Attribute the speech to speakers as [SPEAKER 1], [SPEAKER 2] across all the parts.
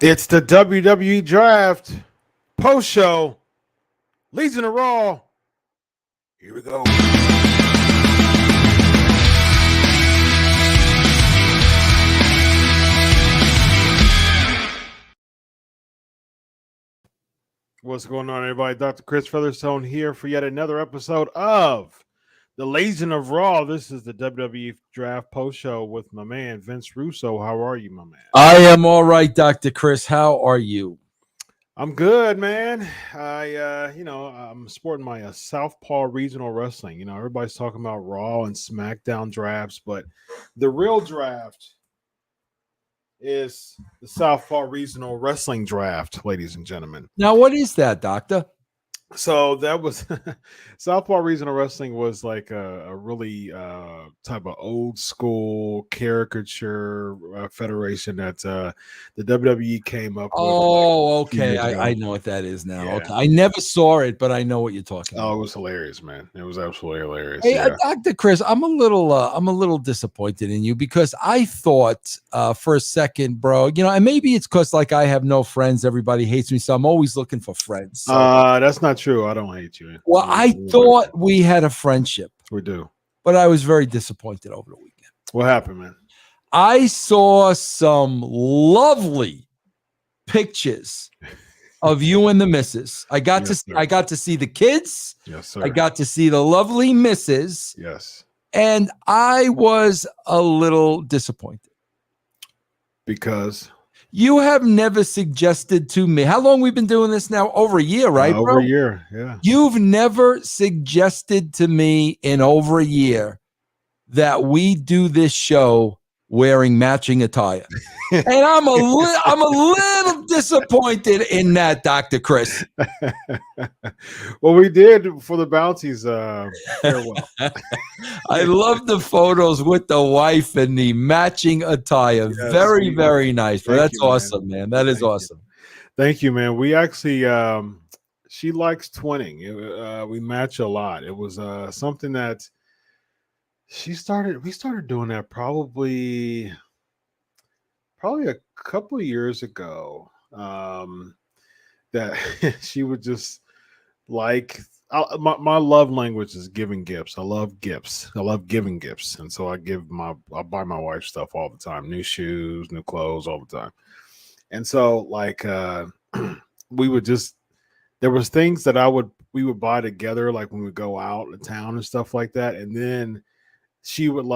[SPEAKER 1] It's the WWE Draft post show. Legion of Raw. Here we go. What's going on, everybody? Dr. Chris Featherstone here for yet another episode of the Legion of Raw. This is the WWE Draft post show with my man Vince Russo. How are you, my man?
[SPEAKER 2] I am all right, Dr. Chris. How are you?
[SPEAKER 1] I'm good, man. I'm sporting my Southpaw Regional Wrestling. You know, everybody's talking about Raw and SmackDown drafts, but the real draft is the Southpaw Regional Wrestling Draft, ladies and gentlemen.
[SPEAKER 2] Now, what is that, Doctor?
[SPEAKER 1] So that was Southpaw Regional Wrestling was like a really type of old school caricature federation that the WWE came up with.
[SPEAKER 2] Oh, okay. I know what that is now. Yeah. Okay. I never saw it, but I know what you're talking about.
[SPEAKER 1] Oh, it was hilarious, man. It was absolutely hilarious.
[SPEAKER 2] Hey, Dr. Chris, I'm a little disappointed in you because I thought for a second, bro, you know, and maybe it's because like I have no friends, everybody hates me, so I'm always looking for friends. So.
[SPEAKER 1] That's not true. I don't hate you.
[SPEAKER 2] Well, I thought we had a friendship.
[SPEAKER 1] We do.
[SPEAKER 2] But I was very disappointed over the weekend.
[SPEAKER 1] What happened, man?
[SPEAKER 2] I saw some lovely pictures of you and the missus. I got to see the kids.
[SPEAKER 1] Yes, sir.
[SPEAKER 2] I got to see the lovely missus.
[SPEAKER 1] Yes.
[SPEAKER 2] And I was a little disappointed.
[SPEAKER 1] Because
[SPEAKER 2] you have never suggested to me. How long we've been doing this now? Over a year, right?
[SPEAKER 1] Over a year, yeah.
[SPEAKER 2] You've never suggested to me in over a year that we do this show wearing matching attire. And I'm a little disappointed in that, Dr. Chris.
[SPEAKER 1] Well, we did for the bounties farewell.
[SPEAKER 2] I love the photos with the wife and the matching attire. Yes, very nice. But that's awesome, man. That is awesome.
[SPEAKER 1] Thank you, man. We actually she likes twinning. We match a lot. It was something that we started doing that probably a couple of years ago. That she would just like my love language is giving gifts. I love gifts. I love giving gifts, and so I buy my wife stuff all the time, new shoes, new clothes, all the time. And so like there was things that we would buy together, like when we go out of town and stuff like that, and then she would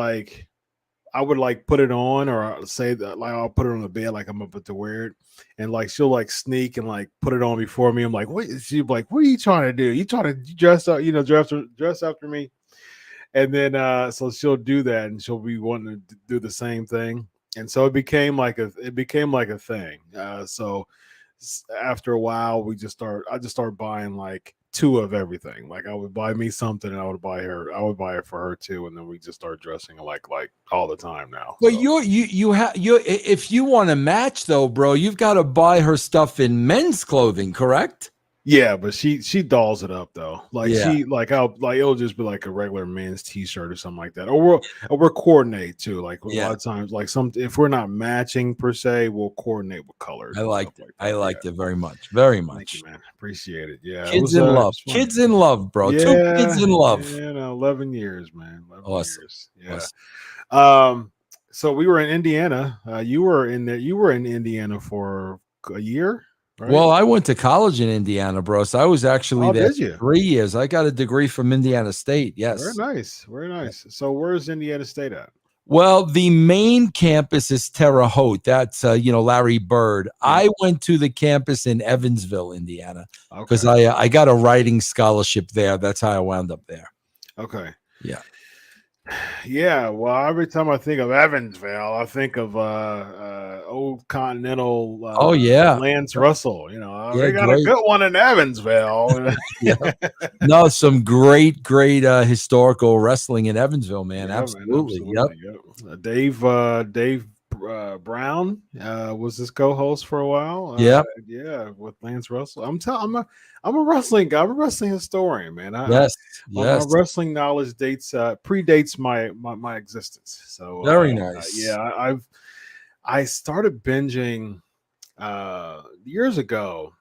[SPEAKER 1] I would put it on, or say that I'll put it on the bed, like I'm about to wear it, and she'll sneak and put it on before me. I'm like, what? She'd be like, what are you trying to do? You trying to dress up, dress after me? And then so she'll do that, and she'll be wanting to do the same thing, and so it became like a thing. So after a while, I just started buying two of everything. I would buy me something, and I would buy it for her too, and then we just start dressing like all the time now.
[SPEAKER 2] Well, so. you if you want to match though, bro, you've got to buy her stuff in men's clothing, correct?
[SPEAKER 1] Yeah, but she dolls it up though. It'll just be like a regular men's t-shirt or something like that. Or we'll coordinate too. A lot of times, if we're not matching per se, we'll coordinate with colors.
[SPEAKER 2] I liked it. I liked it very much. Very much.
[SPEAKER 1] Thank you, man. Appreciate it. Yeah.
[SPEAKER 2] Kids in love. Kids in love, bro. Yeah, 2 kids in love.
[SPEAKER 1] Yeah, 11 years, man. 11
[SPEAKER 2] awesome.
[SPEAKER 1] Years. Yeah. Awesome. So we were in Indiana. You were in Indiana for a year. Right.
[SPEAKER 2] Well, I went to college in Indiana, bro. So I was actually there for 3 years. I got a degree from Indiana State. Yes.
[SPEAKER 1] Very nice. Very nice. So where's Indiana State at?
[SPEAKER 2] Well, the main campus is Terre Haute. That's, Larry Bird. Yeah. I went to the campus in Evansville, Indiana, because I got a writing scholarship there. That's how I wound up there.
[SPEAKER 1] Okay.
[SPEAKER 2] Yeah.
[SPEAKER 1] Yeah, well, every time I think of Evansville, I think of old Continental. Lance Russell. We got a good one in Evansville.
[SPEAKER 2] No, some great historical wrestling in Evansville, man. Yeah, absolutely.
[SPEAKER 1] Yep. Dave Brown was his co-host for a while.
[SPEAKER 2] Yeah,
[SPEAKER 1] with Lance Russell. I'm a wrestling guy. I'm a wrestling historian, man.
[SPEAKER 2] Yes.
[SPEAKER 1] My wrestling knowledge predates my existence. So
[SPEAKER 2] very nice.
[SPEAKER 1] I started binging Years ago,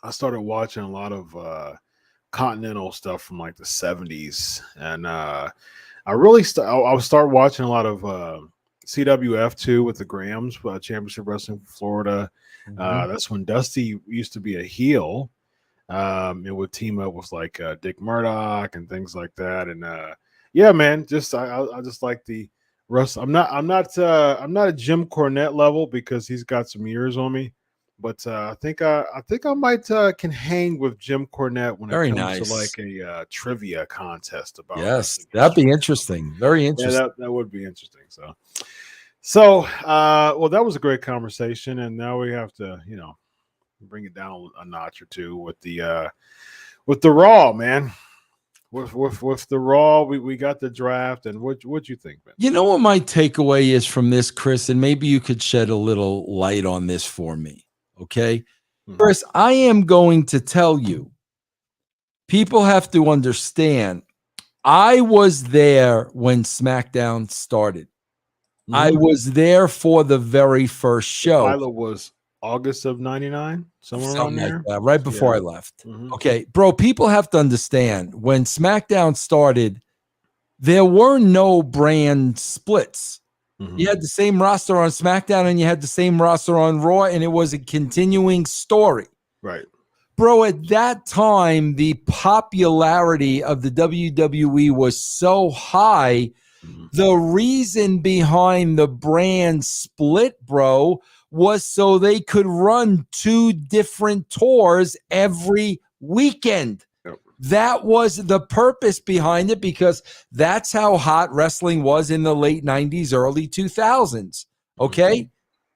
[SPEAKER 1] I started watching a lot of continental stuff from like the 70s, and I would start watching a lot of CWF too with the Grahams, Championship Wrestling for Florida. That's when Dusty used to be a heel. It would team up with like Dick Murdoch and things like that. And yeah, man, I just like the Russ. I'm not a Jim Cornette level because he's got some years on me. But I think I might can hang with Jim Cornette when
[SPEAKER 2] Very
[SPEAKER 1] it comes
[SPEAKER 2] nice.
[SPEAKER 1] to like a trivia contest about.
[SPEAKER 2] Yes, that'd be interesting. Very interesting.
[SPEAKER 1] Yeah, that would be interesting. So well, that was a great conversation, and now we have to, bring it down a notch or two with the Raw, man. With the Raw, we got the draft, and what you think, man?
[SPEAKER 2] You know what my takeaway is from this, Chris, and maybe you could shed a little light on this for me. Okay. Chris, I am going to tell you, people have to understand, I was there when SmackDown started. I was there for the very first show.
[SPEAKER 1] The pilot was August of 99, somewhere around there.
[SPEAKER 2] Like that, right before I left. Okay, bro, people have to understand, when SmackDown started, there were no brand splits. You had the same roster on SmackDown and you had the same roster on Raw, and it was a continuing story.
[SPEAKER 1] Right.
[SPEAKER 2] Bro, at that time, the popularity of the WWE was so high. The reason behind the brand split, bro, was so they could run 2 different tours every weekend. That was the purpose behind it, because that's how hot wrestling was in the late 90s, early 2000s. Okay?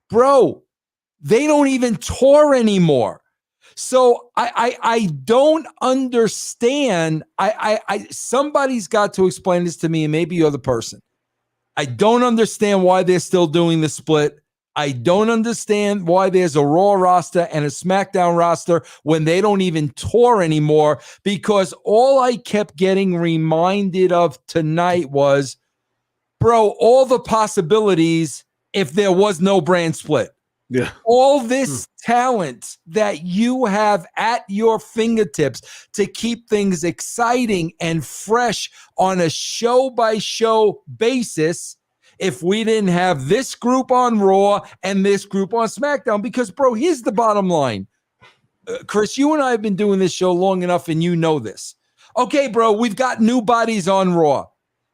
[SPEAKER 2] Bro, they don't even tour anymore. So I don't understand. Somebody's got to explain this to me, and maybe you're the person. I don't understand why they're still doing the split. I don't understand why there's a Raw roster and a SmackDown roster when they don't even tour anymore, because all I kept getting reminded of tonight was, bro, all the possibilities if there was no brand split.
[SPEAKER 1] Yeah.
[SPEAKER 2] All this talent that you have at your fingertips to keep things exciting and fresh on a show-by-show basis, if we didn't have this group on Raw and this group on SmackDown. Because, bro, here's the bottom line. Chris, you and I have been doing this show long enough, and you know this. Okay, bro, we've got new bodies on Raw.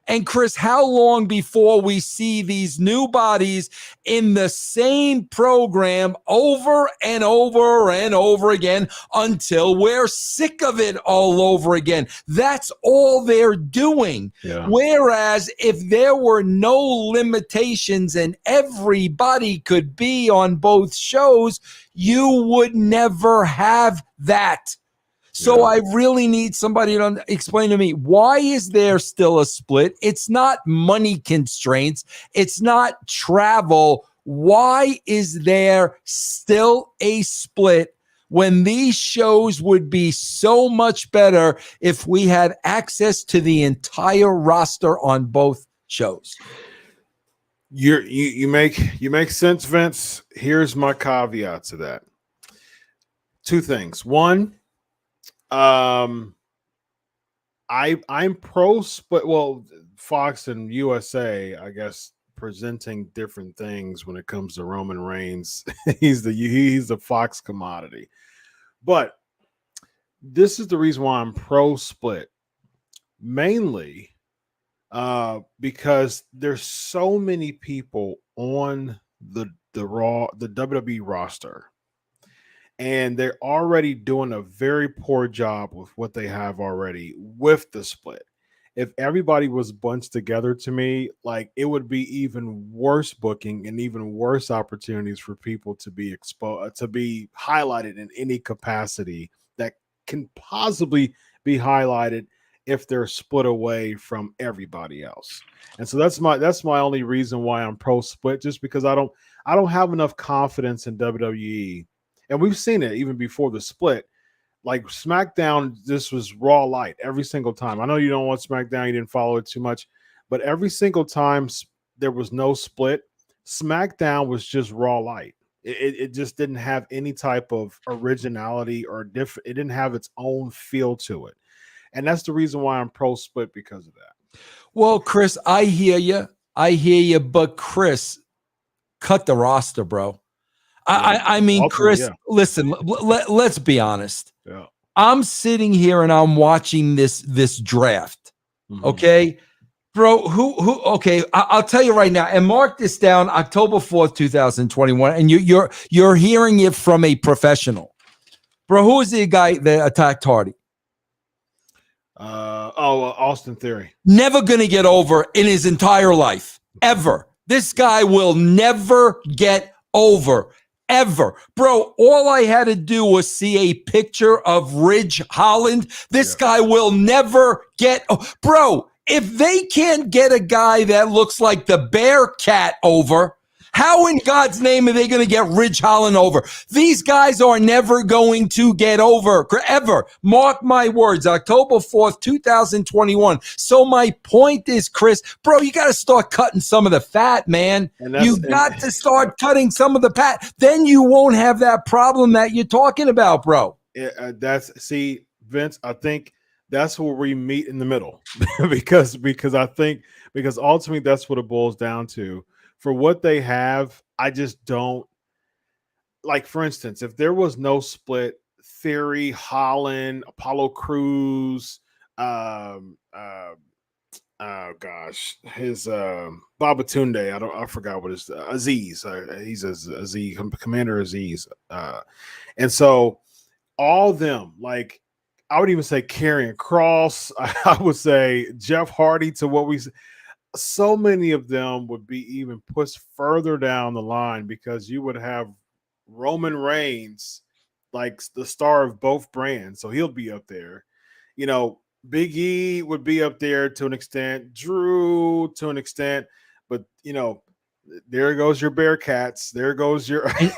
[SPEAKER 2] And Chris, how long before we see these new bodies in the same program over and over and over again until we're sick of it all over again? That's all they're doing.
[SPEAKER 1] Yeah.
[SPEAKER 2] Whereas if there were no limitations and everybody could be on both shows, you would never have that. So I really need somebody to explain to me, why is there still a split? It's not money constraints. It's not travel. Why is there still a split when these shows would be so much better if we had access to the entire roster on both shows?
[SPEAKER 1] You make sense, Vince. Here's my caveat to that. 2 things. One, I'm pro split. Well, Fox and USA, I guess, presenting different things when it comes to Roman Reigns. he's the Fox commodity. But this is the reason why I'm pro split. Mainly because there's so many people on the WWE roster, and they're already doing a very poor job with what they have already with the split. If everybody was bunched together, to me, like, it would be even worse booking and even worse opportunities for people to be exposed, to be highlighted in any capacity that can possibly be highlighted if they're split away from everybody else. And so that's my only reason why I'm pro split, just because I don't have enough confidence in WWE. And we've seen it even before the split. Like SmackDown, this was Raw light every single time. I know you don't want SmackDown, you didn't follow it too much, but every single time there was no split, SmackDown was just Raw light. It just didn't have any type of originality or different. It didn't have its own feel to it. And that's the reason why I'm pro split, because of that.
[SPEAKER 2] Well, Chris, I hear you, but Chris, cut the roster, bro. I mean, Chris, listen, let's be honest.
[SPEAKER 1] Yeah.
[SPEAKER 2] I'm sitting here and I'm watching this draft. Okay. Bro, okay, I'll tell you right now, and mark this down, October 4th, 2021, and you're hearing it from a professional. Bro, who is the guy that attacked Hardy?
[SPEAKER 1] Austin Theory.
[SPEAKER 2] Never gonna get over in his entire life, ever. This guy will never get over, ever. Bro, all I had to do was see a picture of Ridge Holland. This guy will never get bro. If they can't get a guy that looks like the Bearcat over, how in God's name are they going to get Ridge Holland over? These guys are never going to get over, ever. Mark my words, October 4th, 2021. So my point is, Chris, bro, you got to start cutting some of the fat, man. You got to start cutting some of the fat. Then you won't have that problem that you're talking about, bro.
[SPEAKER 1] See, Vince, I think that's where we meet in the middle because ultimately that's what it boils down to. For what they have, I just don't like. For instance, if there was no split, Theory, Holland, Apollo Crews, his Babatunde, I forgot what his Aziz. He's Aziz, Commander Aziz, and so all of them, like, I would even say Karrion Kross. I would say Jeff Hardy. To what we, so many of them would be even pushed further down the line, because you would have Roman Reigns, like the star of both brands, so he'll be up there. You know, Big E would be up there to an extent, Drew to an extent, but you know, there goes your Bearcats. There goes your
[SPEAKER 2] and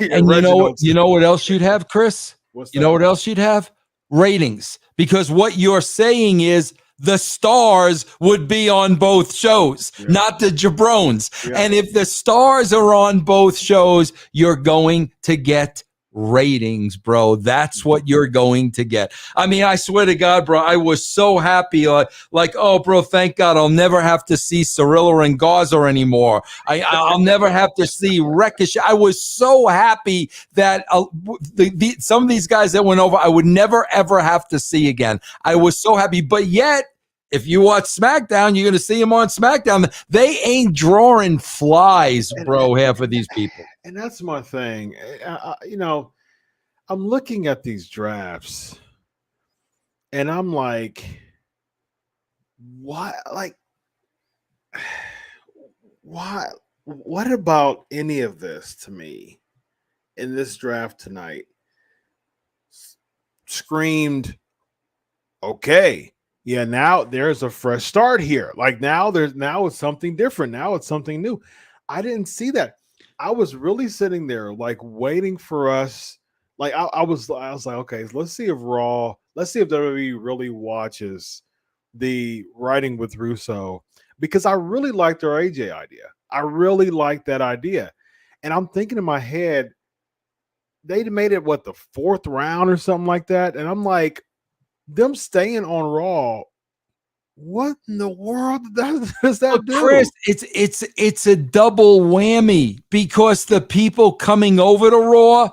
[SPEAKER 2] you know what else you'd have, Chris? You know what else you'd have? Ratings, because what you're saying is the stars would be on both shows, not the jabrones. And if the stars are on both shows, you're going to get ratings, bro. That's what you're going to get. I mean, I swear to God, bro, I was so happy. Like, oh, bro, thank God I'll never have to see Cirilla and Garza anymore. I'll never have to see Ricochet. I was so happy that some of these guys that went over, I would never, ever have to see again. I was so happy. But yet, if you watch SmackDown, you're going to see them on SmackDown. They ain't drawing flies, bro, half of these people.
[SPEAKER 1] And that's my thing. You know, I'm looking at these drafts and I'm like, what? Like, why? What about any of this to me in this draft tonight screamed, okay, yeah, now there's a fresh start here. Like now it's something different. Now it's something new. I didn't see that. I was really sitting there like waiting for us. Like I was like, okay, let's see if WWE really watches the writing with Russo, because I really liked their AJ idea. I really liked that idea. And I'm thinking in my head, they made it the 4th round or something like that. And I'm like, them staying on Raw, what in the world does that do?
[SPEAKER 2] Chris, it's a double whammy, because the people coming over to Raw,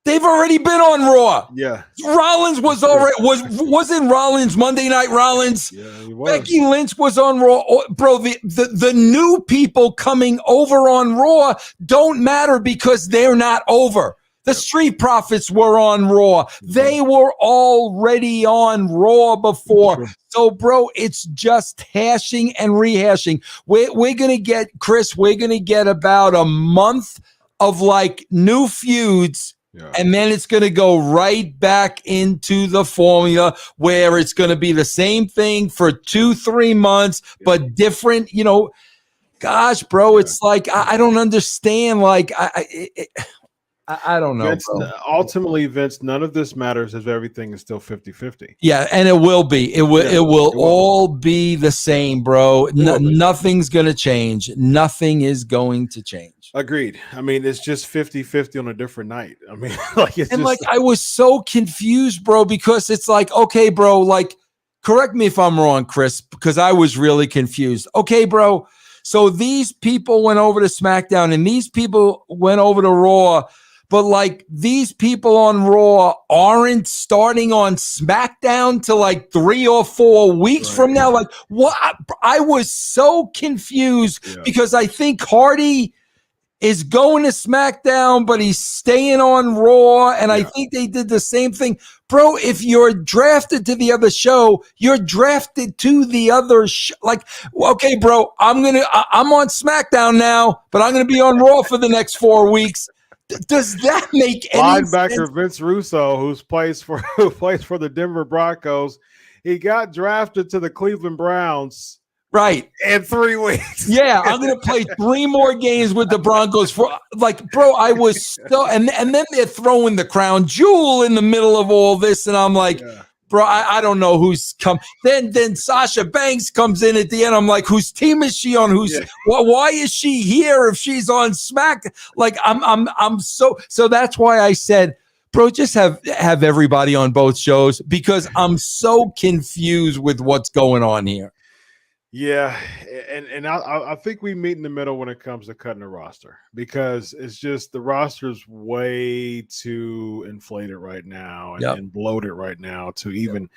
[SPEAKER 2] they've already been on Raw.
[SPEAKER 1] Yeah,
[SPEAKER 2] Rollins wasn't Rollins Monday Night Rollins.
[SPEAKER 1] Yeah, he was.
[SPEAKER 2] Becky Lynch was on Raw. Bro, the new people coming over on Raw don't matter because they're not over. The Street Profits were on Raw. They were already on Raw before. So, bro, it's just hashing and rehashing. We're going to get, Chris, about a month of like new feuds. Yeah. And then it's going to go right back into the formula where it's going to be the same thing for 2-3 months, but different, you know. Gosh, bro, it's like, I don't understand. Like, I don't know.
[SPEAKER 1] Vince, ultimately, Vince, none of this matters if everything is still 50-50.
[SPEAKER 2] Yeah, and it will be. It will all be the same, bro. Nothing's going to change. Nothing is going to change.
[SPEAKER 1] Agreed. I mean, it's just 50-50 on a different night. I mean, like it's
[SPEAKER 2] and
[SPEAKER 1] just
[SPEAKER 2] like I was so confused, bro, because it's like, okay, bro, like correct me if I'm wrong, Chris, because I was really confused. Okay, bro. So these people went over to SmackDown and these people went over to Raw. But like these people on Raw aren't starting on SmackDown till like 3 or 4 weeks from now. Like what? I was so confused because I think Hardy is going to SmackDown, but he's staying on Raw. And I think they did the same thing. Bro, if you're drafted to the other show, you're drafted to the other show. Like, okay, bro, I'm on SmackDown now, but I'm going to be on Raw for the next 4 weeks. Does that make any sense?
[SPEAKER 1] Linebacker Vince Russo, who plays for the Denver Broncos, he got drafted to the Cleveland Browns.
[SPEAKER 2] Right.
[SPEAKER 1] In 3 weeks.
[SPEAKER 2] Yeah, I'm going to play 3 more games with the Broncos for like, bro, I was so and then they're throwing the crown jewel in the middle of all this. And I'm like, bro, I don't know who's come. Then Sasha Banks comes in at the end. I'm like, whose team is she on? Why is she here if she's on Smack? Like I'm so that's why I said, bro, just have everybody on both shows because I'm so confused with what's going on here.
[SPEAKER 1] Yeah, and I think we meet in the middle when it comes to cutting the roster because it's just the roster's way too inflated right now and bloated right now to even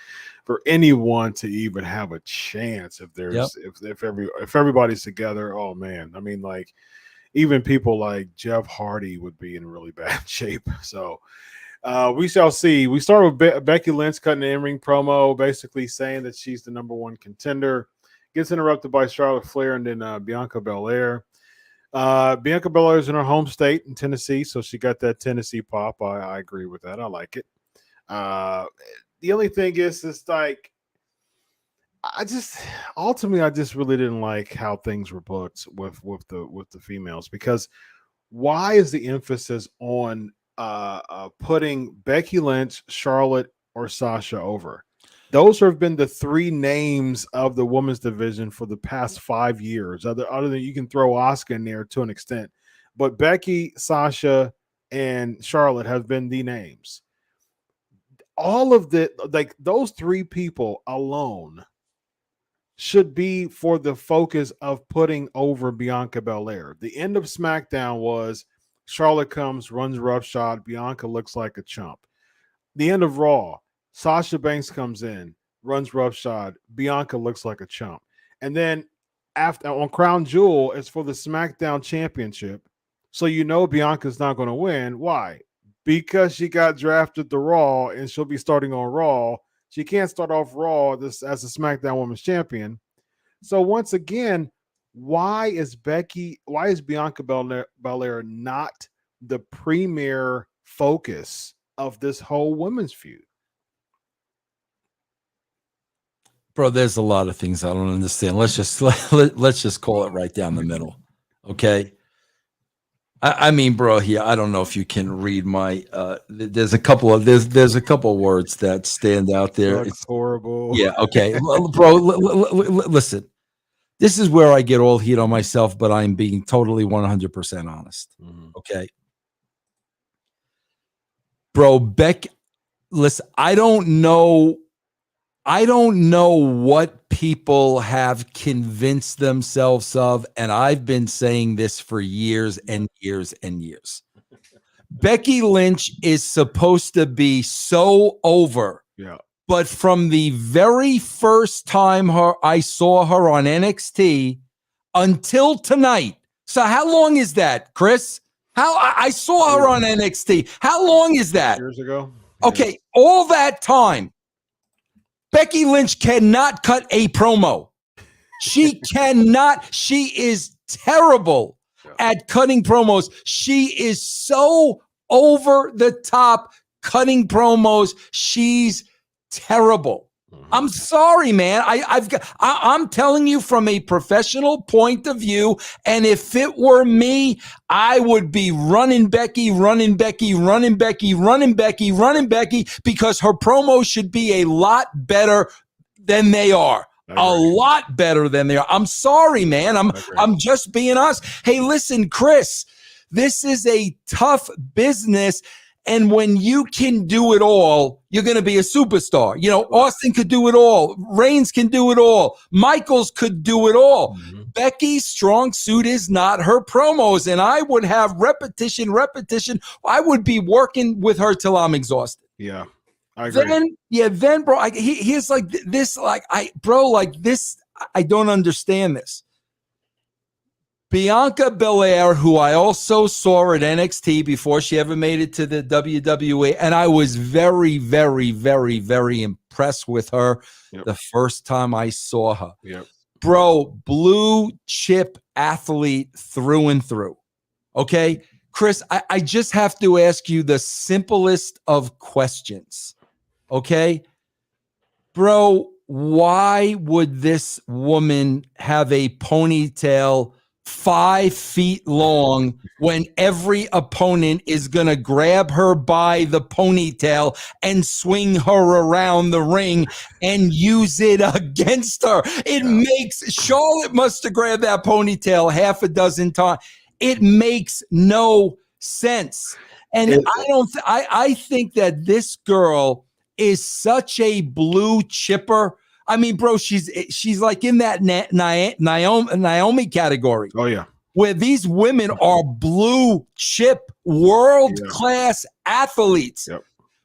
[SPEAKER 1] for anyone to even have a chance if there's if everybody's together. Oh man, I mean like even people like Jeff Hardy would be in really bad shape. So we shall see. We start with Becky Lynch cutting the in-ring promo, basically saying that she's the #1 contender. Gets interrupted by Charlotte Flair and then Bianca Belair. Bianca Belair is in her home state in Tennessee, so she got that Tennessee pop. I agree with that. I like it. The only thing is, it's like I just really didn't like how things were booked with the females because why is the emphasis on putting Becky Lynch, Charlotte, or Sasha over? Those have been the 3 names of the women's division for the past 5 years. Other than you can throw Asuka in there to an extent, but Becky, Sasha, and Charlotte have been the names. All of those 3 people alone should be for the focus of putting over Bianca Belair. The end of SmackDown was Charlotte comes, runs roughshod, Bianca looks like a chump. The end of Raw. Sasha Banks comes in, runs roughshod. Bianca looks like a chump. And then after on Crown Jewel, it's for the SmackDown Championship. So you know Bianca's not going to win. Why? Because she got drafted to Raw and she'll be starting on Raw. She can't start off Raw as a SmackDown Women's Champion. So once again, why is Bianca Belair not the premier focus of this whole women's feud?
[SPEAKER 2] Bro, there's a lot of things I don't understand. Let's just call it right down the middle. Okay. I mean, bro, here, I don't know if you can read my there's a couple of words that stand out there.
[SPEAKER 1] It's horrible.
[SPEAKER 2] Yeah, okay. Bro, listen. This is where I get all heat on myself, but I'm being totally 100% honest. Okay. Bro, Beck, listen, I don't know what people have convinced themselves of, and I've been saying this for years and years and years. Becky Lynch is supposed to be so over.
[SPEAKER 1] Yeah.
[SPEAKER 2] But from the very first time I saw her on NXT until tonight. So how long is that, Chris? How I saw her on NXT. How long is that?
[SPEAKER 1] Years ago.
[SPEAKER 2] Okay, all that time. Becky Lynch cannot cut a promo. She cannot. She is terrible at cutting promos. She is so over the top cutting promos. She's terrible. I'm sorry, man. I'm telling you from a professional point of view. And if it were me, I would be running Becky, running Becky, running Becky, running Becky, running Becky, because her promos should be a lot better than they are. A lot better than they are. I'm sorry, man. I'm just being honest. Hey, listen, Chris, this is a tough business. And when you can do it all, you're going to be a superstar. You know, Austin could do it all. Reigns can do it all. Michaels could do it all. Mm-hmm. Becky's strong suit is not her promos. And I would have repetition. I would be working with her till I'm exhausted.
[SPEAKER 1] Yeah, I agree.
[SPEAKER 2] Then, bro, he's like this, I don't understand this. Bianca Belair, who I also saw at NXT before she ever made it to the WWE, and I was very, very, very, very impressed with her the first time I saw her.
[SPEAKER 1] Yep.
[SPEAKER 2] Bro, blue chip athlete through and through. Okay? Chris, I just have to ask you the simplest of questions. Okay? Bro, why would this woman have a ponytail 5 feet long when every opponent is going to grab her by the ponytail and swing her around the ring and use it against her? It makes Charlotte must have grabbed that ponytail half a dozen times. It makes no sense. And I think that this girl is such a blue chipper. I mean, bro, she's like in that Naomi category.
[SPEAKER 1] Oh, yeah.
[SPEAKER 2] Where these women are blue chip, world-class athletes.
[SPEAKER 1] Yep.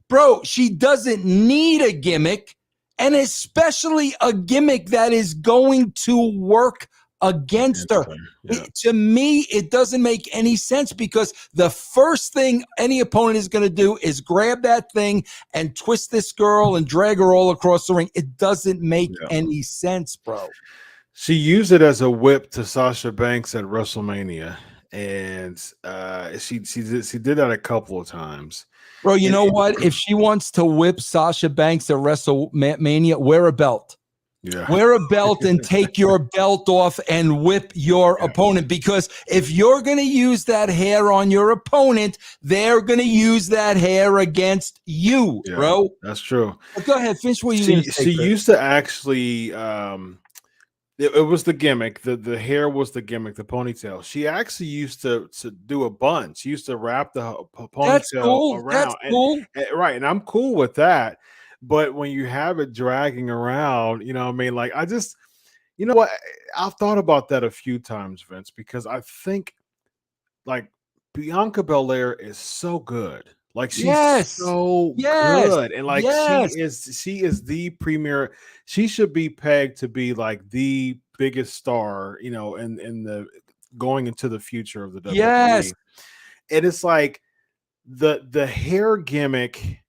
[SPEAKER 2] Bro, she doesn't need a gimmick, and especially a gimmick that is going to work against her. To me, it doesn't make any sense, because the first thing any opponent is going to do is grab that thing and twist this girl and drag her all across the ring. It doesn't make any sense, bro.
[SPEAKER 1] She used it as a whip to Sasha Banks at WrestleMania, and she did that a couple of times.
[SPEAKER 2] Bro, you know what? If she wants to whip Sasha Banks at WrestleMania, wear a belt.
[SPEAKER 1] Yeah.
[SPEAKER 2] Wear a belt and take your belt off and whip your opponent, because if you're going to use that hair on your opponent, they're going to use that hair against you, bro.
[SPEAKER 1] That's true.
[SPEAKER 2] But go ahead, finish what you're going to say.
[SPEAKER 1] She used to actually, it was the gimmick. The hair was the gimmick, the ponytail. She actually used to do a bun. She used to wrap the ponytail around.
[SPEAKER 2] That's cool.
[SPEAKER 1] Right, and I'm cool with that. But when you have it dragging around, you know what I mean? Like, I just, you know what? I've thought about that a few times, Vince, because I think, like, Bianca Belair is so good. Like, she's so good. And, like, she is the premier. She should be pegged to be, like, the biggest star, you know, in the going into the future of the WWE.
[SPEAKER 2] Yes.
[SPEAKER 1] And it's like the hair gimmick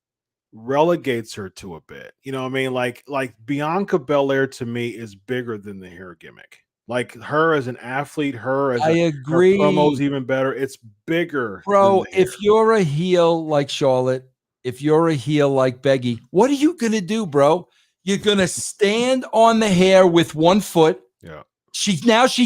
[SPEAKER 1] relegates her to a bit, you know what I mean? Like Bianca Belair to me is bigger than the hair gimmick. Like, her as an athlete, her as
[SPEAKER 2] agree.
[SPEAKER 1] Her promos even better. It's bigger,
[SPEAKER 2] bro. If you're a heel like Charlotte, if you're a heel like Becky, what are you gonna do, bro? You're gonna stand on the hair with one foot.
[SPEAKER 1] Yeah.
[SPEAKER 2] She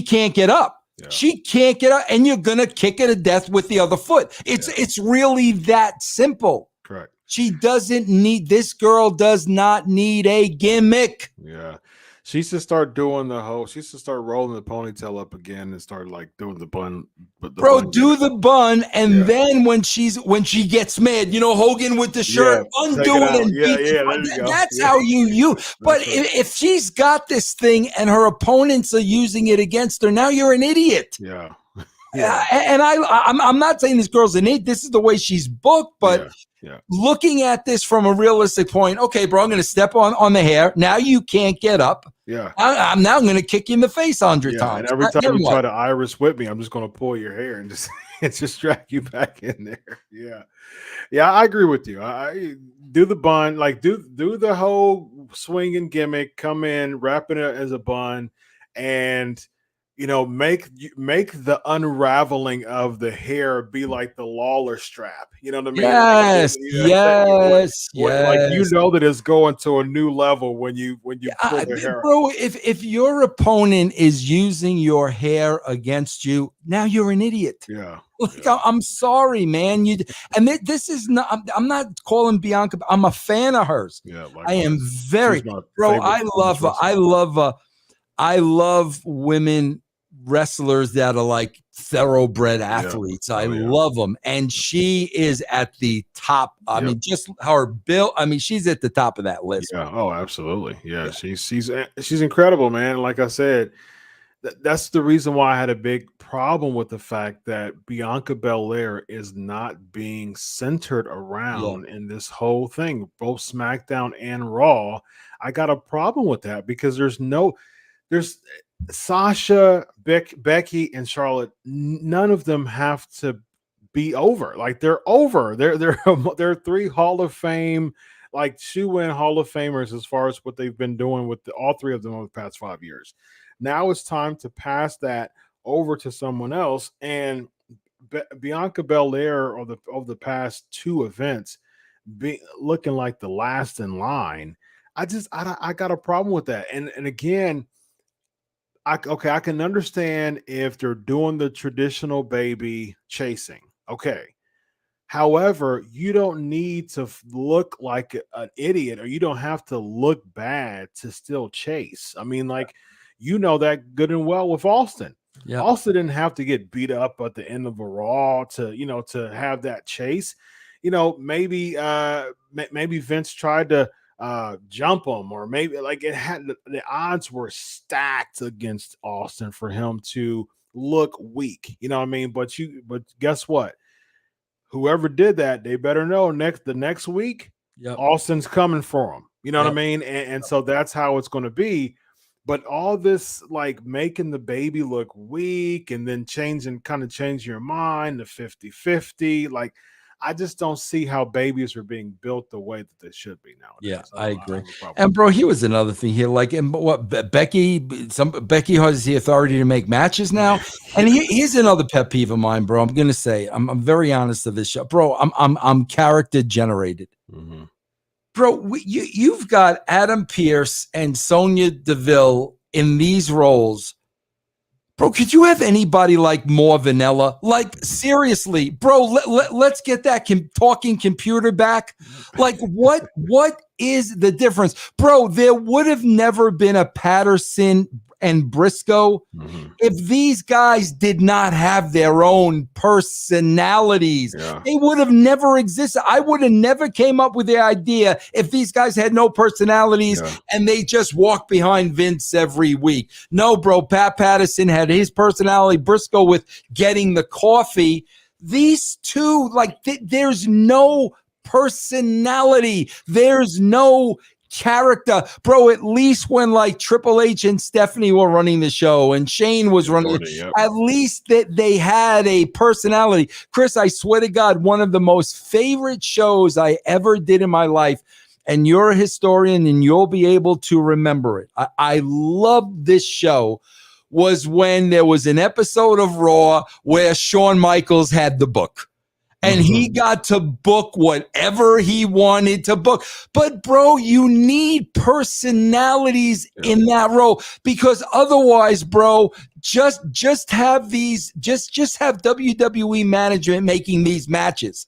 [SPEAKER 2] can't get up. Yeah. She can't get up, and you're gonna kick her to death with the other foot. It's really that simple.
[SPEAKER 1] Correct.
[SPEAKER 2] This girl does not need a gimmick.
[SPEAKER 1] Yeah. She should start doing she should start rolling the ponytail up again and start, like, doing the bun.
[SPEAKER 2] Do the bun, and then when she gets mad, you know, Hogan with the shirt, undo it and beat it. That's how you. But if she's got this thing and her opponents are using it against her, now you're an idiot.
[SPEAKER 1] Yeah.
[SPEAKER 2] And I'm not saying this girl's an idiot. This is the way she's booked, but looking at this from a realistic point, okay, bro, I'm going to step on the hair. Now you can't get up.
[SPEAKER 1] Yeah.
[SPEAKER 2] I'm now going to kick you in the face 100 times.
[SPEAKER 1] And every time you try to Irish whip me, I'm just going to pull your hair and just drag you back in there. Yeah. Yeah, I agree with you. I do the bun, like do the whole swinging gimmick, come in, wrap it as a bun, and make the unraveling of the hair be like the Lawler strap. You know what I mean?
[SPEAKER 2] Yes, yes,
[SPEAKER 1] Like
[SPEAKER 2] yes.
[SPEAKER 1] that it's going to a new level when you pull the hair.
[SPEAKER 2] Bro, if your opponent is using your hair against you, now you're an idiot.
[SPEAKER 1] Yeah.
[SPEAKER 2] Like, I'm sorry, man. This is not. I'm not calling Bianca. I'm a fan of hers.
[SPEAKER 1] Yeah,
[SPEAKER 2] I am very, bro. I love women wrestlers that are like thoroughbred athletes. I love them, and she is at the top. I mean, just her build. I mean, she's at the top of that list.
[SPEAKER 1] Yeah. Oh, absolutely. Yeah. She's incredible, man. Like I said, that's the reason why I had a big problem with the fact that Bianca Belair is not being centered around in this whole thing, both SmackDown and Raw. I got a problem with that because there's Sasha, Becky, and Charlotte. None of them have to be over. Like they're over. They're 3 Hall of Fame, like shoe-in Hall of Famers as far as what they've been doing with all 3 of them over the past 5 years. Now it's time to pass that over to someone else. And Bianca Belair over the past 2 events, looking like the last in line. I got a problem with that. And again, I can understand if they're doing the traditional baby chasing. Okay. However, you don't need to look like an idiot, or you don't have to look bad to still chase. I mean, like, that good and well with Austin. Yeah. Austin didn't have to get beat up at the end of a Raw to have that chase. Maybe Vince tried to jump him, or maybe like the odds were stacked against Austin for him to look weak. You know what I mean? But guess what? Whoever did that, they better know the next week, Austin's coming for him. You know what I mean? And so that's how it's going to be. But all this, like, making the baby look weak and then changing your mind to 50-50, like, I just don't see how babies are being built the way that they should be nowadays.
[SPEAKER 2] Yeah, I agree. And bro, here was another thing here. Like, and what Becky has the authority to make matches now. And here's another pet peeve of mine, bro. I'm gonna say, I'm very honest of this show, bro. I'm character generated. Mm-hmm. Bro, you've got Adam Pearce and Sonya Deville in these roles. Bro, could you have anybody like more vanilla? Like, seriously, bro, let's get that talking computer back. Like, what is the difference? Bro, there would have never been a Patterson and Briscoe if these guys did not have their own personalities. Yeah. They would have never existed. I would have never came up with the idea if these guys had no personalities and they just walked behind Vince every week. No, bro, Pat Patterson had his personality, Briscoe with getting the coffee. These two, like, there's no personality. There's no character, bro. At least when like Triple H and Stephanie were running the show and Shane was running it, at least that they had a personality. Chris, I swear to God, one of the most favorite shows I ever did in my life, and you're a historian and you'll be able to remember it. I love this show, was when there was an episode of Raw where Shawn Michaels had the book. And he got to book whatever he wanted to book. But, bro, you need personalities in that role, because otherwise, bro, just have WWE management making these matches.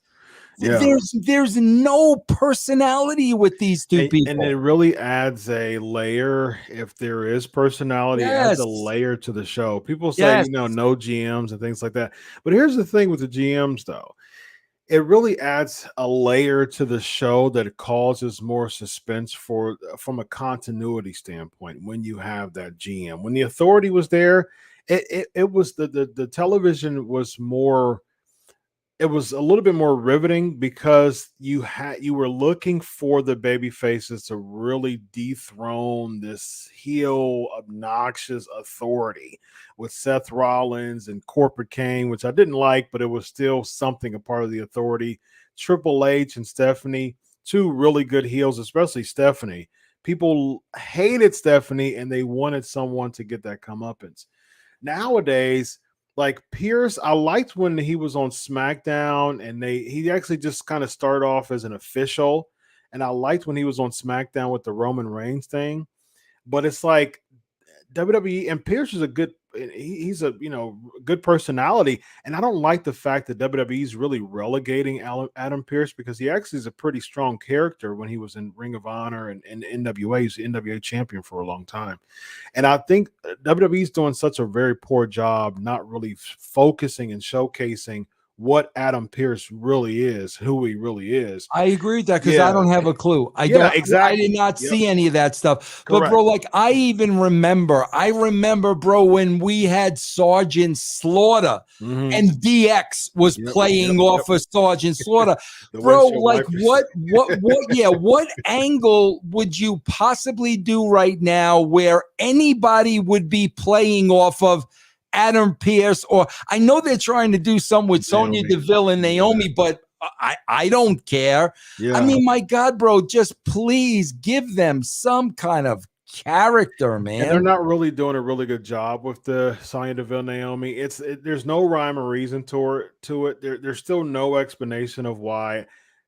[SPEAKER 2] Yeah. There's no personality with these two people.
[SPEAKER 1] And it really adds a layer. If there is personality, it adds a layer to the show. People say, no GMs and things like that. But here's the thing with the GMs, though. It really adds a layer to the show that causes more suspense from a continuity standpoint when you have that GM. When the authority was there, it was the television was more. It was a little bit more riveting because you were looking for the baby faces to really dethrone this heel obnoxious authority with Seth Rollins and Corporate Kane, which I didn't like, but it was still something, a part of the authority. Triple H and Stephanie, 2 really good heels, especially Stephanie. People hated Stephanie and they wanted someone to get that comeuppance. nowadays, like Pierce, I liked when he was on SmackDown and he actually just kind of started off as an official. And I liked when he was on SmackDown with the Roman Reigns thing. But it's like WWE, and Pierce is a good, he's a good personality, and I don't like the fact that WWE is really relegating Adam Pierce, because he actually is a pretty strong character when he was in Ring of Honor and NWA. He's the NWA champion for a long time, and I think WWE is doing such a very poor job not really focusing and showcasing what Adam Pierce really is, who he really is.
[SPEAKER 2] I agree with that, because I don't have a clue. I
[SPEAKER 1] exactly.
[SPEAKER 2] I did not see any of that stuff.
[SPEAKER 1] Correct.
[SPEAKER 2] But bro, like I remember, bro, when we had Sergeant Slaughter and DX was playing off of Sergeant Slaughter. Bro, like what angle would you possibly do right now where anybody would be playing off of Adam Pierce? Or I know they're trying to do some with Sonya Deville and Naomi, but I don't care. I mean, my God, bro, just please give them some kind of character, man.
[SPEAKER 1] And they're not really doing a really good job with the Sonya Deville Naomi. There's no rhyme or reason to it. There's still no explanation of why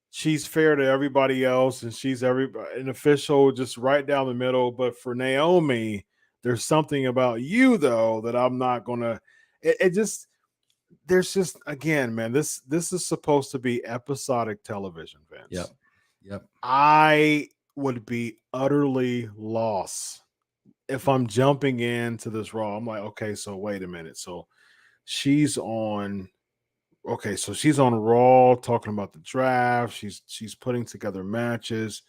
[SPEAKER 1] she's fair to everybody else and she's an official just right down the middle. But for Naomi, there's something about you though that I'm not gonna. There's just, again, man, this is supposed to be episodic television, Vince.
[SPEAKER 2] Yep.
[SPEAKER 1] I would be utterly lost if I'm jumping into this Raw. I'm like, okay, so wait a minute. So she's on Raw talking about the draft. She's putting together matches.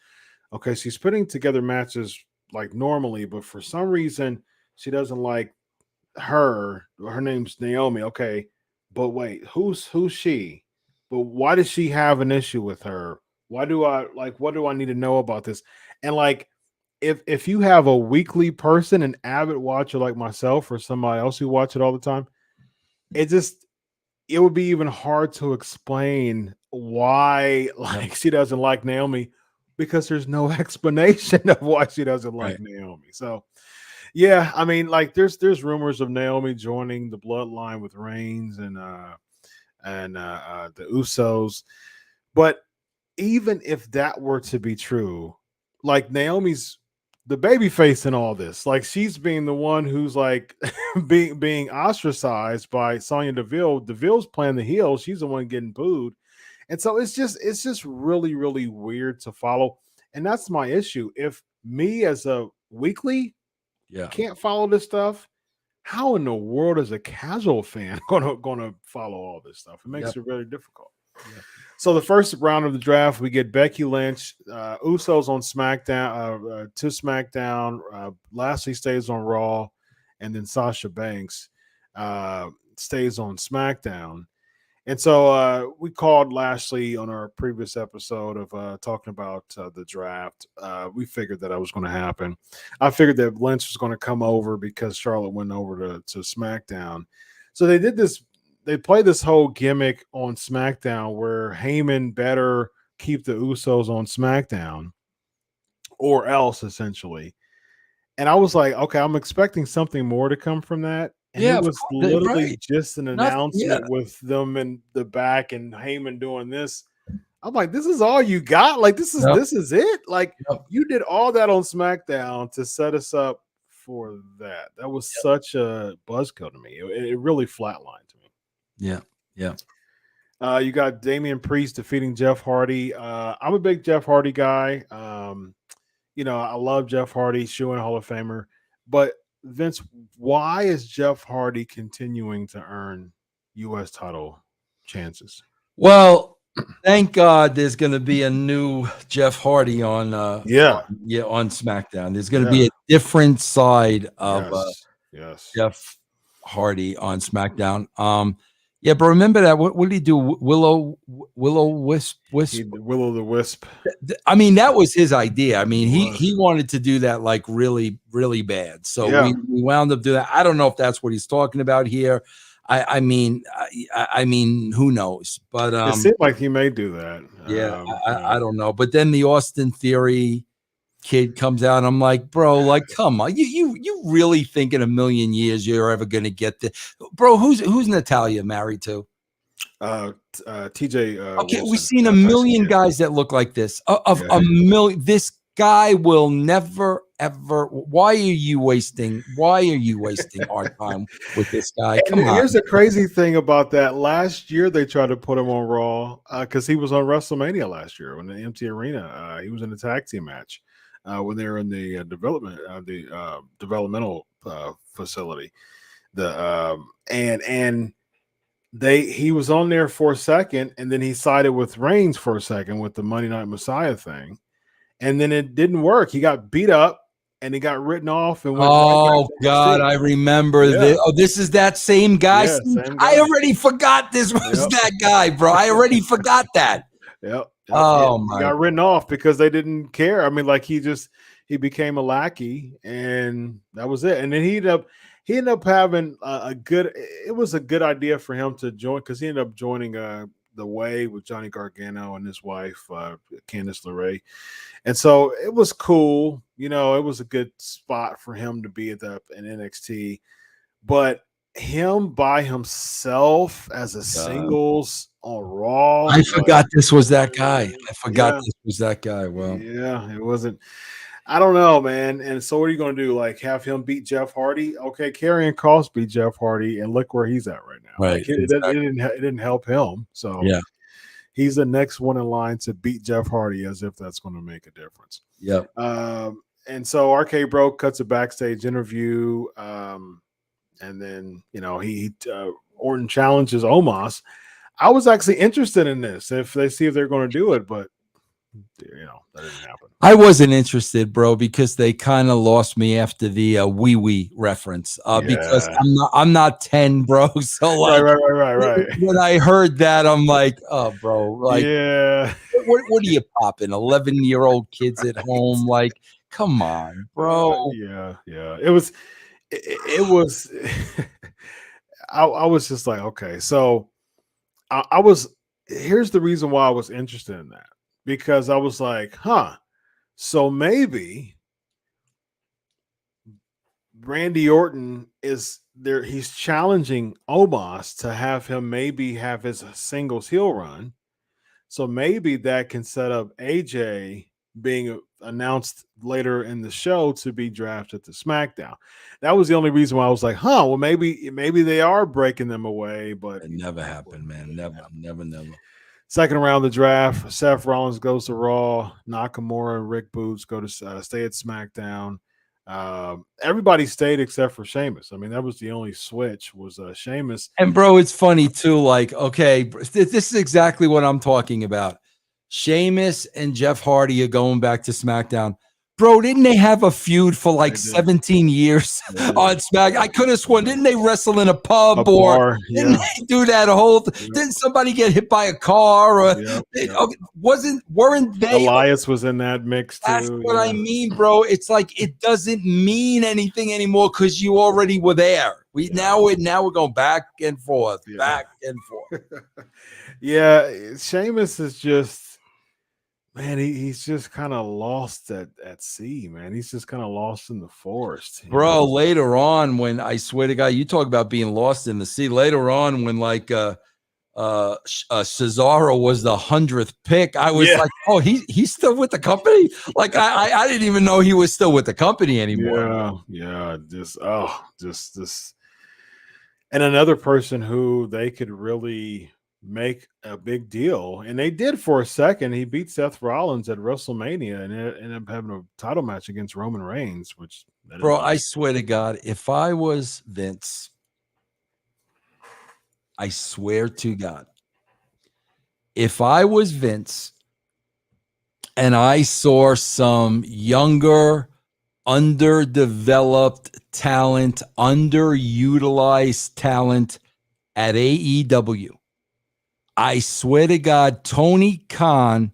[SPEAKER 1] Okay, she's putting together matches like normally, but for some reason she doesn't like her. Her name's Naomi. Okay, but wait, who's she? But why does she have an issue with her? What do I need to know about this? And like, if you have a weekly person, an avid watcher like myself or somebody else who watch it all the time, it would be even hard to explain why she doesn't like Naomi, because there's no explanation of why she doesn't like Naomi. So yeah, I mean, like there's rumors of Naomi joining the bloodline with Reigns and the Usos. But even if that were to be true, like Naomi's the baby face in all this. Like she's being the one who's like being ostracized by Sonya Deville. Deville's playing the heel. She's the one getting booed. And so it's just really, really weird to follow. And that's my issue. If me as a weekly can't follow this stuff, how in the world is a casual fan gonna follow all this stuff? It makes it really difficult. So the first round of the draft, we get Becky Lynch, Usos on SmackDown, to SmackDown. Lashley stays on Raw, and then Sasha Banks stays on SmackDown. And so we called Lashley on our previous episode of talking about the draft. We figured that was going to happen. I figured that Lynch was going to come over because Charlotte went over to SmackDown. So they did this. They played this whole gimmick on SmackDown where Heyman better keep the Usos on SmackDown or else, essentially. And I was like, okay, I'm expecting something more to come from that. And it was literally just an announcement with them in the back and Heyman doing this. I'm like, this is all you got? Like, this is it? Like, you did all that on SmackDown to set us up for that. That was such a buzzkill to me. It really flatlined to me.
[SPEAKER 2] Yeah.
[SPEAKER 1] You got Damien Priest defeating Jeff Hardy. I'm a big Jeff Hardy guy. I love Jeff Hardy, shoe-in Hall of Famer. But Vince, why is Jeff Hardy continuing to earn U.S. title chances?
[SPEAKER 2] Well, thank God there's going to be a new Jeff Hardy on on SmackDown. There's going to be a different side of Jeff Hardy on SmackDown. But remember that what did he do? Will
[SPEAKER 1] the Wisp.
[SPEAKER 2] I mean, that was his idea. I mean, he wanted to do that like really, really bad. So we wound up doing that. I don't know if that's what he's talking about here. I mean, who knows? But
[SPEAKER 1] it seemed like he may do that.
[SPEAKER 2] I don't know. But then the Austin Theory kid comes out. And I'm like, bro, like, come on. You really think in a million years you're ever going to get this? Bro, who's Natalia married to?
[SPEAKER 1] TJ
[SPEAKER 2] Okay,
[SPEAKER 1] Wilson.
[SPEAKER 2] we've seen a million guys that look like this. A million. This guy will never ever. Why are you wasting our time with this guy? Come on.
[SPEAKER 1] Here's the crazy thing about that. Last year they tried to put him on Raw because he was on WrestleMania last year in the empty arena. He was in a tag team match when they were in the developmental facility. He was on there for a second, and then he sided with Reigns for a second with the Monday Night Messiah thing, and then it didn't work. He got beat up, and he got written off. And went right back to
[SPEAKER 2] God, I remember this. Oh, this is that same guy.
[SPEAKER 1] Yeah, same guy.
[SPEAKER 2] I already forgot this was that guy, bro. I already forgot that.
[SPEAKER 1] Yep.
[SPEAKER 2] Oh
[SPEAKER 1] He
[SPEAKER 2] my!
[SPEAKER 1] got written off because they didn't care. I mean, like he became a lackey, and that was it. And then he ended up having it was a good idea for him to join because he ended up joining The Way with Johnny Gargano and his wife, Candice LeRae. And so it was cool. You know, it was a good spot for him to be in NXT. But him by himself as a singles on Raw.
[SPEAKER 2] I forgot this was that guy. This was that guy. Well,
[SPEAKER 1] yeah, it wasn't. I don't know, man. And so what are you going to do? Like have him beat Jeff Hardy? Okay, Karrion Kross beat Jeff Hardy, and look where he's at right now.
[SPEAKER 2] Right.
[SPEAKER 1] Like, it didn't help him. So
[SPEAKER 2] yeah,
[SPEAKER 1] he's the next one in line to beat Jeff Hardy, as if that's going to make a difference.
[SPEAKER 2] Yeah.
[SPEAKER 1] And so RK Bro cuts a backstage interview, and then Orton challenges Omos. I was actually interested in this if they're going to do it, but that didn't happen.
[SPEAKER 2] I wasn't interested, bro, because they kind of lost me after the wee wee reference. Because I'm not 10, bro. So like,
[SPEAKER 1] right.
[SPEAKER 2] When I heard that, I'm like, oh, bro, like,
[SPEAKER 1] yeah.
[SPEAKER 2] What are you popping? 11-year-old kids at home? Like, come on, bro.
[SPEAKER 1] Yeah. It was. I was just like, okay, so I was. Here's the reason why I was interested in that. Because I was like, so maybe Randy Orton is there. He's challenging Omos to have him maybe have his singles heel run. So maybe that can set up AJ being announced later in the show to be drafted to SmackDown. That was the only reason why I was like, well, maybe they are breaking them away, but
[SPEAKER 2] it never happened, man. Never.
[SPEAKER 1] Second round of the draft, Seth Rollins goes to Raw. Nakamura and Rick Boots go to stay at SmackDown. Everybody stayed except for Sheamus. I mean, that was the only switch was Sheamus.
[SPEAKER 2] And bro, it's funny too. Like, okay, this is exactly what I'm talking about. Sheamus and Jeff Hardy are going back to SmackDown. Bro, didn't they have a feud for like 17 years on SmackDown? I could have sworn, didn't they wrestle in a pub
[SPEAKER 1] bar,
[SPEAKER 2] didn't they do that didn't somebody get hit by a car or weren't they?
[SPEAKER 1] Elias was in that mix too.
[SPEAKER 2] That's what I mean, bro. It's like it doesn't mean anything anymore because you already were there. Now we're going back and forth.
[SPEAKER 1] Yeah, Sheamus is just. Man, he's just kind of lost at sea, man. He's just kind of lost in the forest.
[SPEAKER 2] Bro, later on when I swear to God, you talk about being lost in the sea. Later on when like Cesaro was the 100th pick, I was like, oh, he's still with the company? Like I didn't even know he was still with the company anymore.
[SPEAKER 1] Yeah. Just this. And another person who they could really make a big deal, and they did for a second. He beat Seth Rollins at WrestleMania and ended up having a title match against Roman Reigns, which
[SPEAKER 2] bro, I swear to God, if I was Vince, I swear to God, if I was Vince and I saw some younger, underdeveloped talent, underutilized talent at AEW, I swear to God, Tony Khan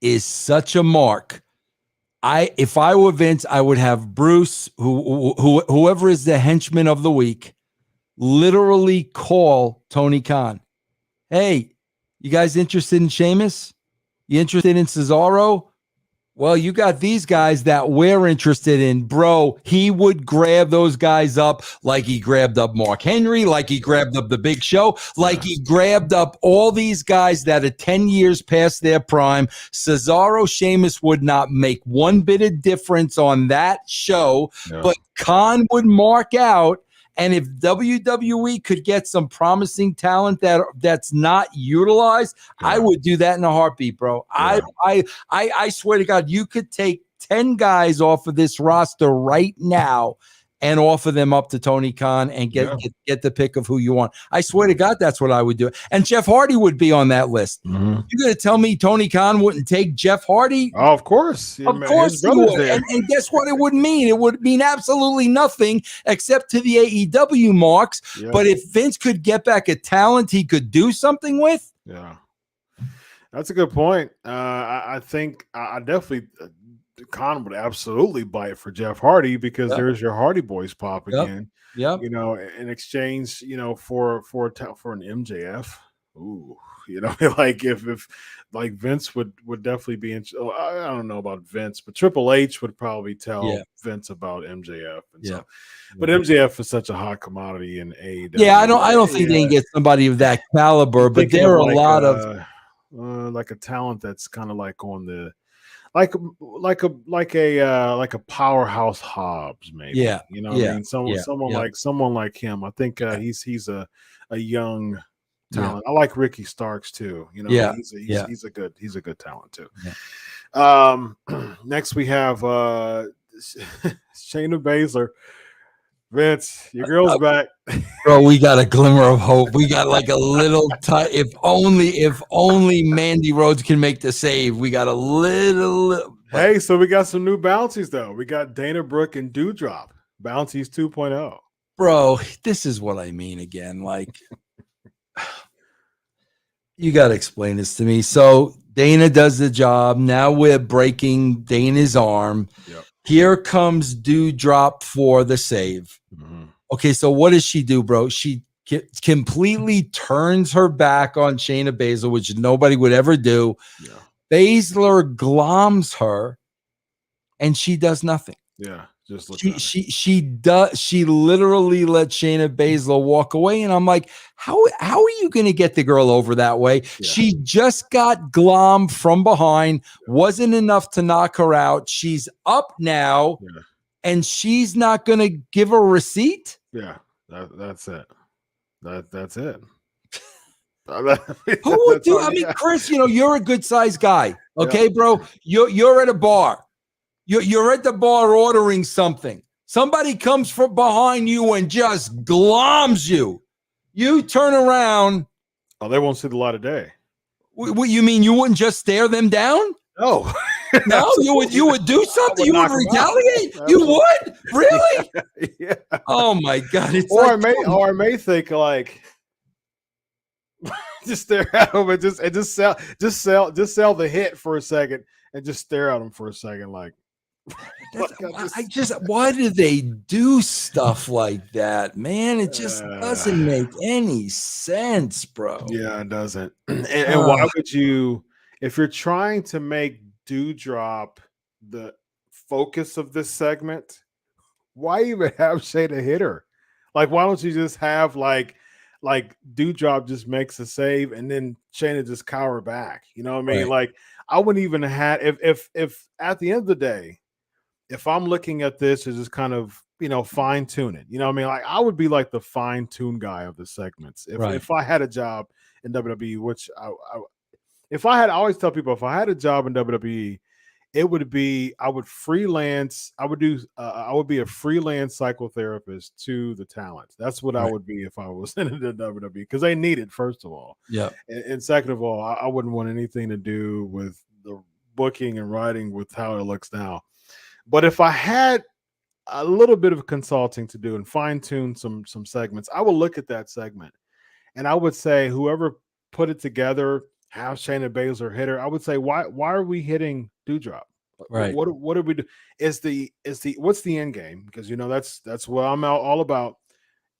[SPEAKER 2] is such a mark. If I were Vince, I would have Bruce, whoever is the henchman of the week, literally call Tony Khan. Hey, you guys interested in Sheamus? You interested in Cesaro? Well, you got these guys that we're interested in, bro. He would grab those guys up like he grabbed up Mark Henry, like he grabbed up the Big Show, like he grabbed up all these guys that are 10 years past their prime. Cesaro, Sheamus would not make one bit of difference on that show, but Khan would mark out. And if WWE could get some promising talent that's not utilized, I would do that in a heartbeat, bro. Yeah. I swear to God, you could take 10 guys off of this roster right now and offer them up to Tony Khan and get the pick of who you want. I swear to God, that's what I would do. And Jeff Hardy would be on that list. You're going to tell me Tony Khan wouldn't take Jeff Hardy?
[SPEAKER 1] Oh, of course.
[SPEAKER 2] Of course he would. And guess what it would mean? It would mean absolutely nothing except to the AEW marks. Yeah. But if Vince could get back a talent he could do something with.
[SPEAKER 1] Yeah. That's a good point. I think I definitely Khan would absolutely bite for Jeff Hardy because there's your Hardy Boys pop again.
[SPEAKER 2] Yeah,
[SPEAKER 1] you know, in exchange, you know, for an MJF. Ooh, you know, like if like Vince would definitely be in. I don't know about Vince, but Triple H would probably tell Vince about MJF. And so, but MJF is such a hot commodity in AEW.
[SPEAKER 2] Yeah, I don't think they can get somebody of that caliber, but there are a lot of
[SPEAKER 1] like a talent that's kind of like on the. Like a powerhouse Hobbs, maybe.
[SPEAKER 2] Yeah,
[SPEAKER 1] you know what I mean. Someone like him. I think he's a young talent. I like Ricky Starks too. You know, he's a good talent too. Yeah. Next we have Shayna Baszler. Vince, your girl's back.
[SPEAKER 2] Bro, we got a glimmer of hope. We got like a little if only Mandy Rhodes can make the save. We got a little
[SPEAKER 1] Hey, so we got some new bounties though. We got Dana Brooke and Dewdrop. Bounties 2.0.
[SPEAKER 2] Bro, this is what I mean again. Like you got to explain this to me. So Dana does the job. Now we're breaking Dana's arm.
[SPEAKER 1] Yep.
[SPEAKER 2] Here comes Dewdrop for the save. Okay, so what does she do, bro? She completely turns her back on Shayna Baszler, which nobody would ever do. Yeah. Baszler gloms her, and she does nothing.
[SPEAKER 1] Yeah, just look
[SPEAKER 2] she literally let Shayna Baszler walk away, and I'm like, how are you going to get the girl over that way? Yeah. She just got glommed from behind, wasn't enough to knock her out. She's up now, and she's not going to give a receipt.
[SPEAKER 1] Yeah, that's it. That's it.
[SPEAKER 2] Who would do? I mean, Chris, you know, you're a good sized guy, okay, bro. You're at a bar. You're at the bar ordering something. Somebody comes from behind you and just gloms you. You turn around.
[SPEAKER 1] Oh, they won't see the light of day.
[SPEAKER 2] What you mean? You wouldn't just stare them down?
[SPEAKER 1] No.
[SPEAKER 2] No, you would do something. You would retaliate. You would really?
[SPEAKER 1] Yeah.
[SPEAKER 2] Oh my God! It's
[SPEAKER 1] or I may think like, just stare at them and just sell the hit for a second and just stare at them for a second like.
[SPEAKER 2] Why do they do stuff like that, man? It just doesn't make any sense, bro.
[SPEAKER 1] Yeah, it doesn't. And why would you, if you're trying to make Dewdrop the focus of this segment, why even have Shayna hit her? Like, why don't you just have like Dewdrop just makes a save and then Shayna just cower back? You know what I mean? Right. Like, I wouldn't even have if at the end of the day, if I'm looking at this as just kind of, you know, fine tune it, you know what I mean? Like, I would be like the fine tune guy of the segments. If I had a job in WWE, which I always tell people, if I had a job in WWE, it would be, I would freelance. I would be a freelance psychotherapist to the talent. That's what I would be if I was in the WWE, because they need it, first of all.
[SPEAKER 2] Yeah.
[SPEAKER 1] And second of all, I wouldn't want anything to do with the booking and writing with how it looks now. But if I had a little bit of consulting to do and fine tune some segments, I would look at that segment and I would say, whoever put it together, have Shayna Baszler hit her, I would say, why are we hitting Dewdrop?
[SPEAKER 2] Right.
[SPEAKER 1] What do we do? What's the end game? Because, you know, that's what I'm all about.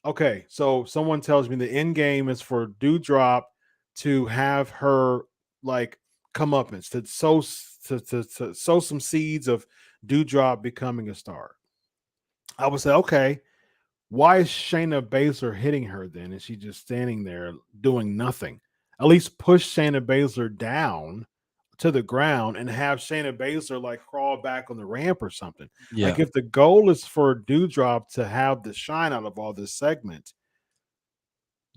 [SPEAKER 1] Okay, so someone tells me the end game is for Dewdrop to have her like comeuppance to sow some seeds of Doudrop becoming a star. I would say, okay, why is Shayna Baszler hitting her then? Is she just standing there doing nothing? At least push Shayna Baszler down to the ground and have Shayna Baszler like crawl back on the ramp or something.
[SPEAKER 2] Yeah.
[SPEAKER 1] Like if the goal is for Doudrop to have the shine out of all this segment,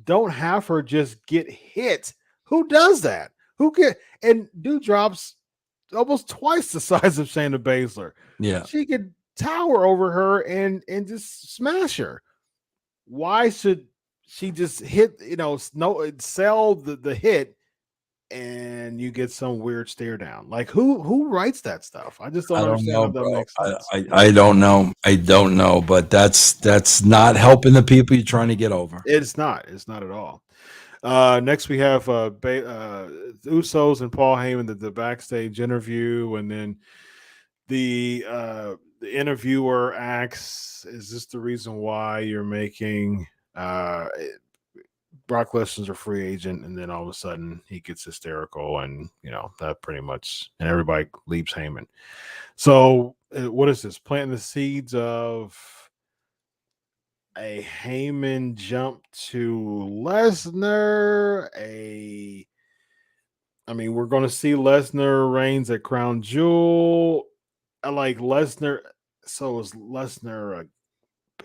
[SPEAKER 1] don't have her just get hit. Who does that? And Doudrop's almost twice the size of Shayna Baszler.
[SPEAKER 2] Yeah.
[SPEAKER 1] She could tower over her and just smash her. Why should she just hit, sell the hit and you get some weird stare down? Like who writes that stuff? I just don't understand
[SPEAKER 2] know,
[SPEAKER 1] how that
[SPEAKER 2] bro.
[SPEAKER 1] makes sense.
[SPEAKER 2] I don't know. I don't know, but that's not helping the people you're trying to get over.
[SPEAKER 1] It's not at all. Next we have Usos and Paul Heyman, the backstage interview, and then the interviewer asks, "Is this the reason why you're making Brock Lesnar's a free agent?" And then all of a sudden he gets hysterical, and that pretty much, and everybody leaves Heyman. So what is this? Planting the seeds of a Heyman jump to Lesnar. We're going to see Lesnar reigns at Crown Jewel. I like Lesnar. So is Lesnar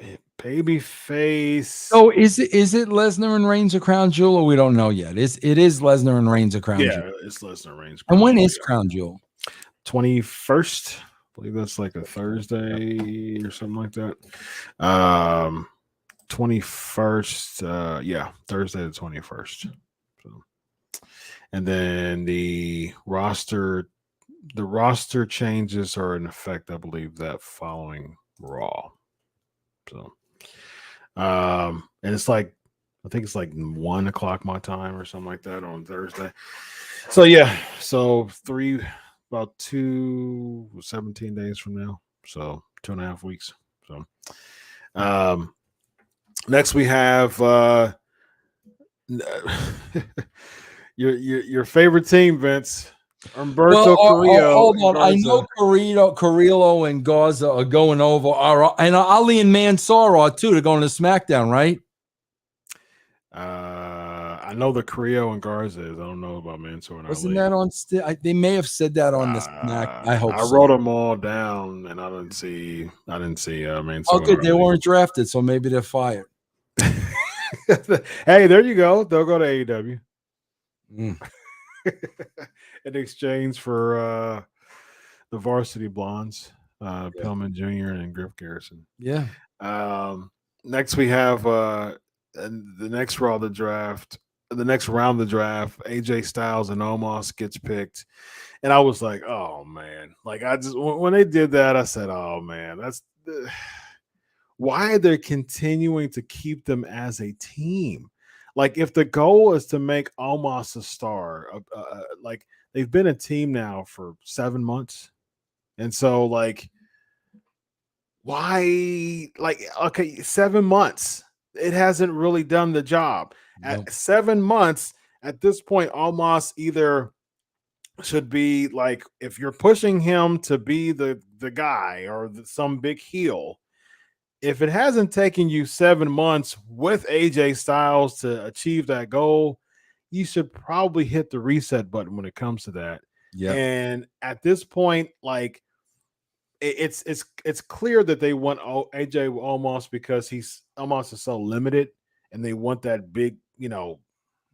[SPEAKER 1] a baby face?
[SPEAKER 2] So is it Lesnar and Reigns a Crown Jewel, or we don't know yet? It is Lesnar and Reigns a Crown Jewel.
[SPEAKER 1] Yeah, it's Lesnar and Reigns.
[SPEAKER 2] And when is Crown Jewel?
[SPEAKER 1] 21st. I believe that's like a Thursday or something like that. 21st. Thursday the 21st. So, and then the roster changes are in effect, I believe, that following Raw. So, and it's like, I think it's like 1 o'clock my time or something like that on Thursday. So yeah, so 17 days from now. So 2.5 weeks. So, next we have your favorite team, Vince. Humberto Carrillo.
[SPEAKER 2] Hold on. I know Carrillo and Garza are going over. And Ali and Mansoor are too. They're going to SmackDown, right?
[SPEAKER 1] I know the Carrillo and Garza is. I don't know about Mansoor and
[SPEAKER 2] Wasn't
[SPEAKER 1] Ali.
[SPEAKER 2] that on? They may have said that on the Smack. I hope.
[SPEAKER 1] I wrote them all down, and I didn't see Mansoor.
[SPEAKER 2] Oh, good. They weren't drafted, so maybe they're fired.
[SPEAKER 1] Hey, there you go. They'll go to AEW. In exchange for the Varsity Blondes, Pillman Jr. and Griff Garrison.
[SPEAKER 2] Yeah.
[SPEAKER 1] Next we have the next round of the draft, AJ Styles and Omos gets picked. And I was like, oh man. Like when they did that, I said, oh man, why they're continuing to keep them as a team. Like if the goal is to make Omos a star, like they've been a team now for 7 months. And so like, why, like, okay, 7 months, it hasn't really done the job. At 7 months, at this point, Omos either should be like, if you're pushing him to be the guy or some big heel, if it hasn't taken you 7 months with AJ Styles to achieve that goal, you should probably hit the reset button when it comes to that.
[SPEAKER 2] Yeah.
[SPEAKER 1] And at this point, like it's clear that they want AJ Omos because Omos is so limited, and they want that big,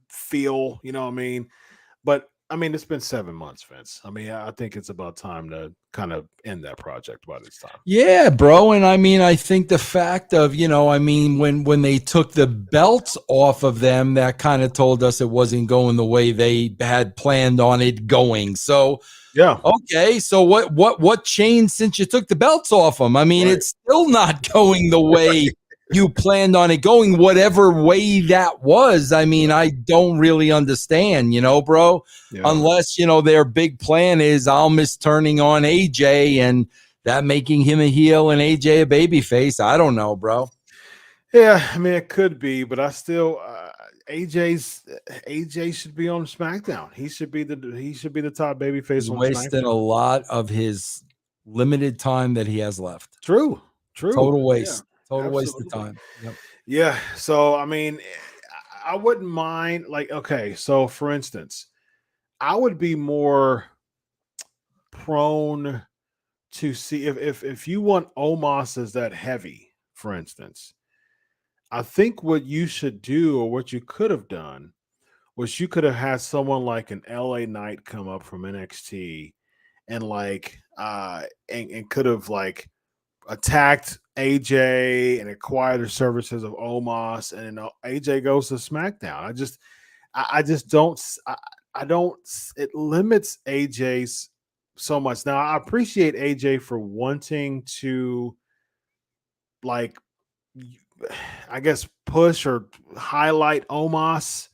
[SPEAKER 1] feel. You know what I mean? But I mean, it's been 7 months, Vince. I mean, I think it's about time to kind of end that project by this time.
[SPEAKER 2] Yeah, bro. And I mean, I think the fact of, when they took the belts off of them, that kind of told us it wasn't going the way they had planned on it going. So,
[SPEAKER 1] yeah.
[SPEAKER 2] Okay. So what changed since you took the belts off them? I mean, It's still not going the way you planned on it going, whatever way that was. I mean, I don't really understand, bro, unless, their big plan is Almas turning on AJ and that making him a heel and AJ a babyface. I don't know, bro.
[SPEAKER 1] Yeah. I mean, it could be, but I still, AJ should be on SmackDown. He should be the top babyface
[SPEAKER 2] He's
[SPEAKER 1] on
[SPEAKER 2] wasting
[SPEAKER 1] SmackDown.
[SPEAKER 2] a lot of his limited time that he has left.
[SPEAKER 1] True.
[SPEAKER 2] Total waste.
[SPEAKER 1] Yeah,
[SPEAKER 2] Total waste of time. Yep.
[SPEAKER 1] Yeah. So I mean, I wouldn't mind. Like, okay, so for instance, I would be more prone to see if you want Omos as that heavy, for instance. I think what you should do, or what you could have done, was you could have had someone like an LA Knight come up from NXT and and could have like attacked AJ and acquired the services of Omos, and then AJ goes to SmackDown. I just don't. I don't. It limits AJ's so much. Now I appreciate AJ for wanting to, like, I guess, push or highlight Omos.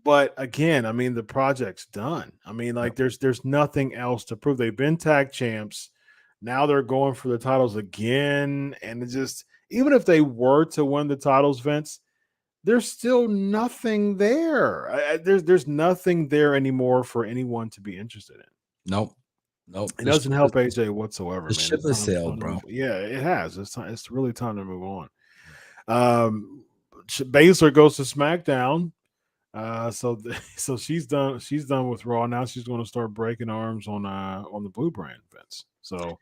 [SPEAKER 1] But again, I mean, the project's done. I mean, like, there's nothing else to prove. They've been tag champs. Now they're going for the titles again. And it just, even if they were to win the titles, Vince, there's still nothing there. There's nothing there anymore for anyone to be interested in.
[SPEAKER 2] Nope.
[SPEAKER 1] It doesn't help AJ whatsoever,
[SPEAKER 2] the
[SPEAKER 1] man.
[SPEAKER 2] ship has sailed, bro.
[SPEAKER 1] Yeah, it has. It's really time to move on. Baszler goes to SmackDown. So she's done. She's done with Raw. Now she's going to start breaking arms on the Blue brand, Vince. So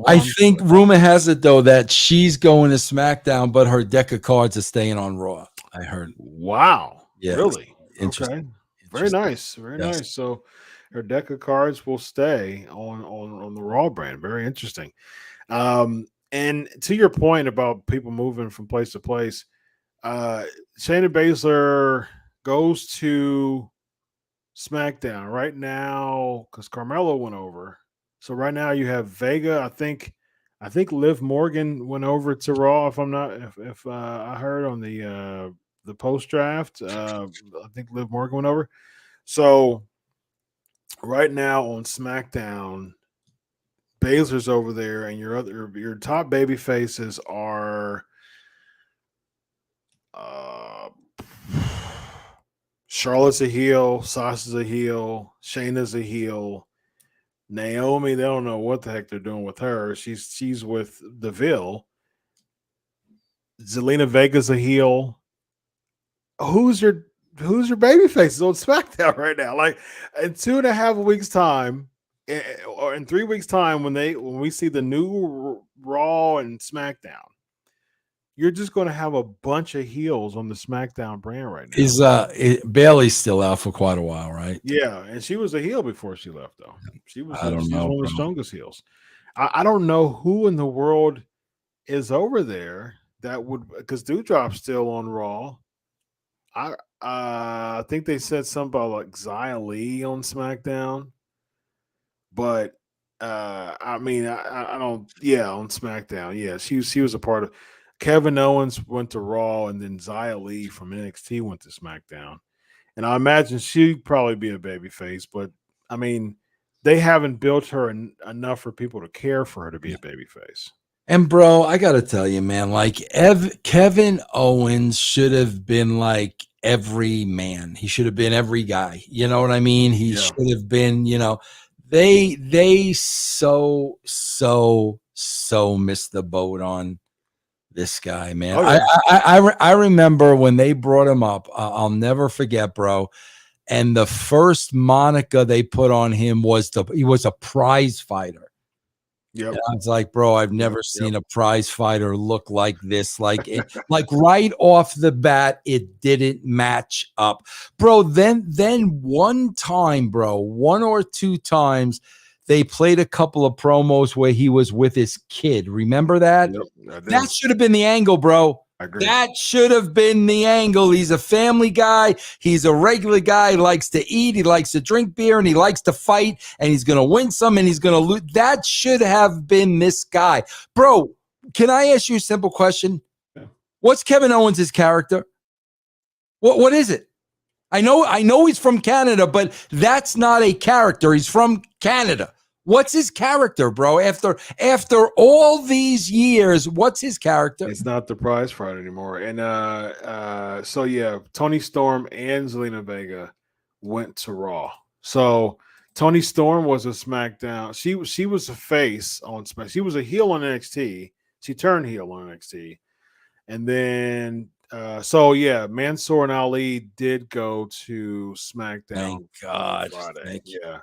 [SPEAKER 2] I think rumor has it though that she's going to SmackDown, but her deck of cards are staying on Raw. I heard.
[SPEAKER 1] Wow.
[SPEAKER 2] Yeah.
[SPEAKER 1] Really?
[SPEAKER 2] Interesting.
[SPEAKER 1] Okay. Very nice. Very nice. So her deck of cards will stay on the Raw brand. Very interesting. And to your point about people moving from place to place, Shayna Baszler goes to SmackDown right now because Carmella went over. So right now you have Vega. I think Liv Morgan went over to Raw. If I'm not, if I heard on the post draft, I think Liv Morgan went over. So right now on SmackDown, Baszler's over there, and your top baby faces are Charlotte's a heel, Sasha's a heel, Shayna's a heel, Naomi, they don't know what the heck they're doing with her. She's with Deville. Zelina Vega's a heel. Who's your baby faces on SmackDown right now? Like, in 2.5 weeks time, or in 3 weeks time, when we see the new Raw and SmackDown, you're just going to have a bunch of heels on the SmackDown brand right now.
[SPEAKER 2] Is Bailey's still out for quite a while, right?
[SPEAKER 1] Yeah, and she was a heel before she left, though. She's one of the strongest heels. I don't know who in the world is over there that would, because Doudrop's still on Raw. I think they said something about like Xia Li on SmackDown, but I mean, I don't. Yeah, on SmackDown, yeah, she was a part of. Kevin Owens went to Raw, and then Xia Li from NXT went to SmackDown. And I imagine she'd probably be a babyface, but I mean, they haven't built her enough for people to care for her to be a babyface.
[SPEAKER 2] And bro, I gotta tell you, man, like Kevin Owens should have been like every man. He should have been every guy. You know what I mean? He should have been, they so missed the boat on this guy, man. Oh, yeah. I remember when they brought him up. I'll never forget, bro. And the first moniker they put on him was he was a prize fighter. Yep. And I was like, bro, I've never seen a prize fighter look like this. Like right off the bat, it didn't match up, bro. Then one time, bro, 1 or 2 times, they played a couple of promos where he was with his kid. Remember that? Yep, that should have been the angle, bro. I agree. That should have been the angle. He's a family guy. He's a regular guy. He likes to eat. He likes to drink beer, and he likes to fight, and he's going to win some, and he's going to lose. That should have been this guy. Bro, can I ask you a simple question? Yeah. What's Kevin Owens' character? What is it? I know he's from Canada, but that's not a character. He's from Canada. What's his character, bro? After all these years, what's his character?
[SPEAKER 1] It's not the prize fight anymore. And so yeah, Tony Storm and Zelina Vega went to Raw. So Tony Storm was a SmackDown. She was a face on SmackDown. She was a heel on NXT. She turned heel on NXT. And then so yeah, Mansoor and Ali did go to SmackDown.
[SPEAKER 2] Thank God.
[SPEAKER 1] Friday.
[SPEAKER 2] Thank you.
[SPEAKER 1] Yeah.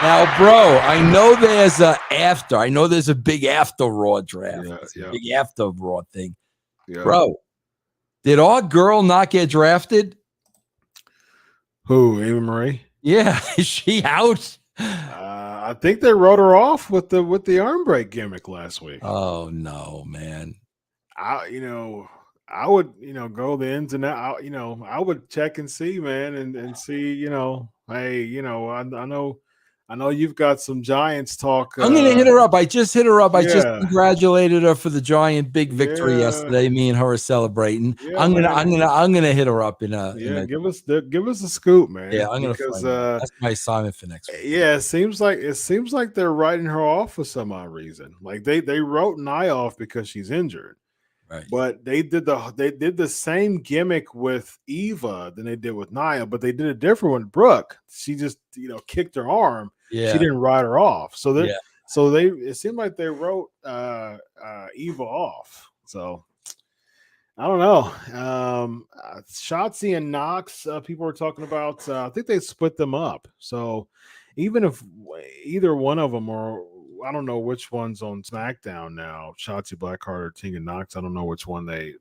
[SPEAKER 2] Now, bro, I know there's a after. I know there's a big after Raw draft.
[SPEAKER 1] Yeah.
[SPEAKER 2] Big after Raw thing.
[SPEAKER 1] Yeah.
[SPEAKER 2] Bro, did our girl not get drafted?
[SPEAKER 1] Who? Ava Marie?
[SPEAKER 2] Yeah, is she out?
[SPEAKER 1] I think they wrote her off with the arm break gimmick last week.
[SPEAKER 2] Oh no, man.
[SPEAKER 1] I would, go the ins and out. I would check and see, man, and see, hey, I know you've got some Giants talk.
[SPEAKER 2] I'm gonna hit her up. I just hit her up. I just
[SPEAKER 1] Yeah.
[SPEAKER 2] congratulated her for the Giant big victory yesterday. Me and her are celebrating.
[SPEAKER 1] Yeah,
[SPEAKER 2] I'm gonna hit her up in a.
[SPEAKER 1] Give us a scoop, man.
[SPEAKER 2] Yeah, I'm gonna
[SPEAKER 1] because
[SPEAKER 2] that's my assignment for next week.
[SPEAKER 1] yeah, it seems like they're writing her off for some odd reason. Like they wrote Nia off because she's injured.
[SPEAKER 2] Right.
[SPEAKER 1] But they did the same gimmick with Eva than they did with Nia, but they did a different one. Brooke, she just kicked her arm.
[SPEAKER 2] Yeah.
[SPEAKER 1] She didn't write her off. So
[SPEAKER 2] Yeah.
[SPEAKER 1] it seemed like they wrote Eva off. So I don't know. Shotzi and Knox, people were talking about. I think they split them up. So even if either one of them are. I don't know which one's on SmackDown now. Shotzi Blackheart or Tegan Knox. I don't know which one they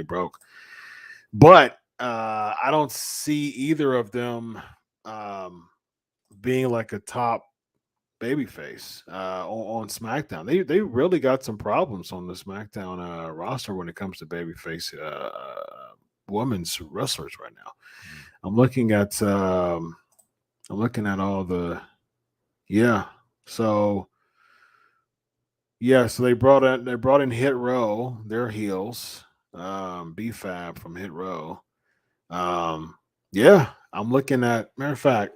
[SPEAKER 1] broke. But I don't see either of them being like a top babyface on SmackDown. They really got some problems on the SmackDown roster when it comes to babyface women's wrestlers right now. I'm looking at all the So they brought in Hit Row, their heels, B-Fab from Hit Row. I'm looking at, matter of fact,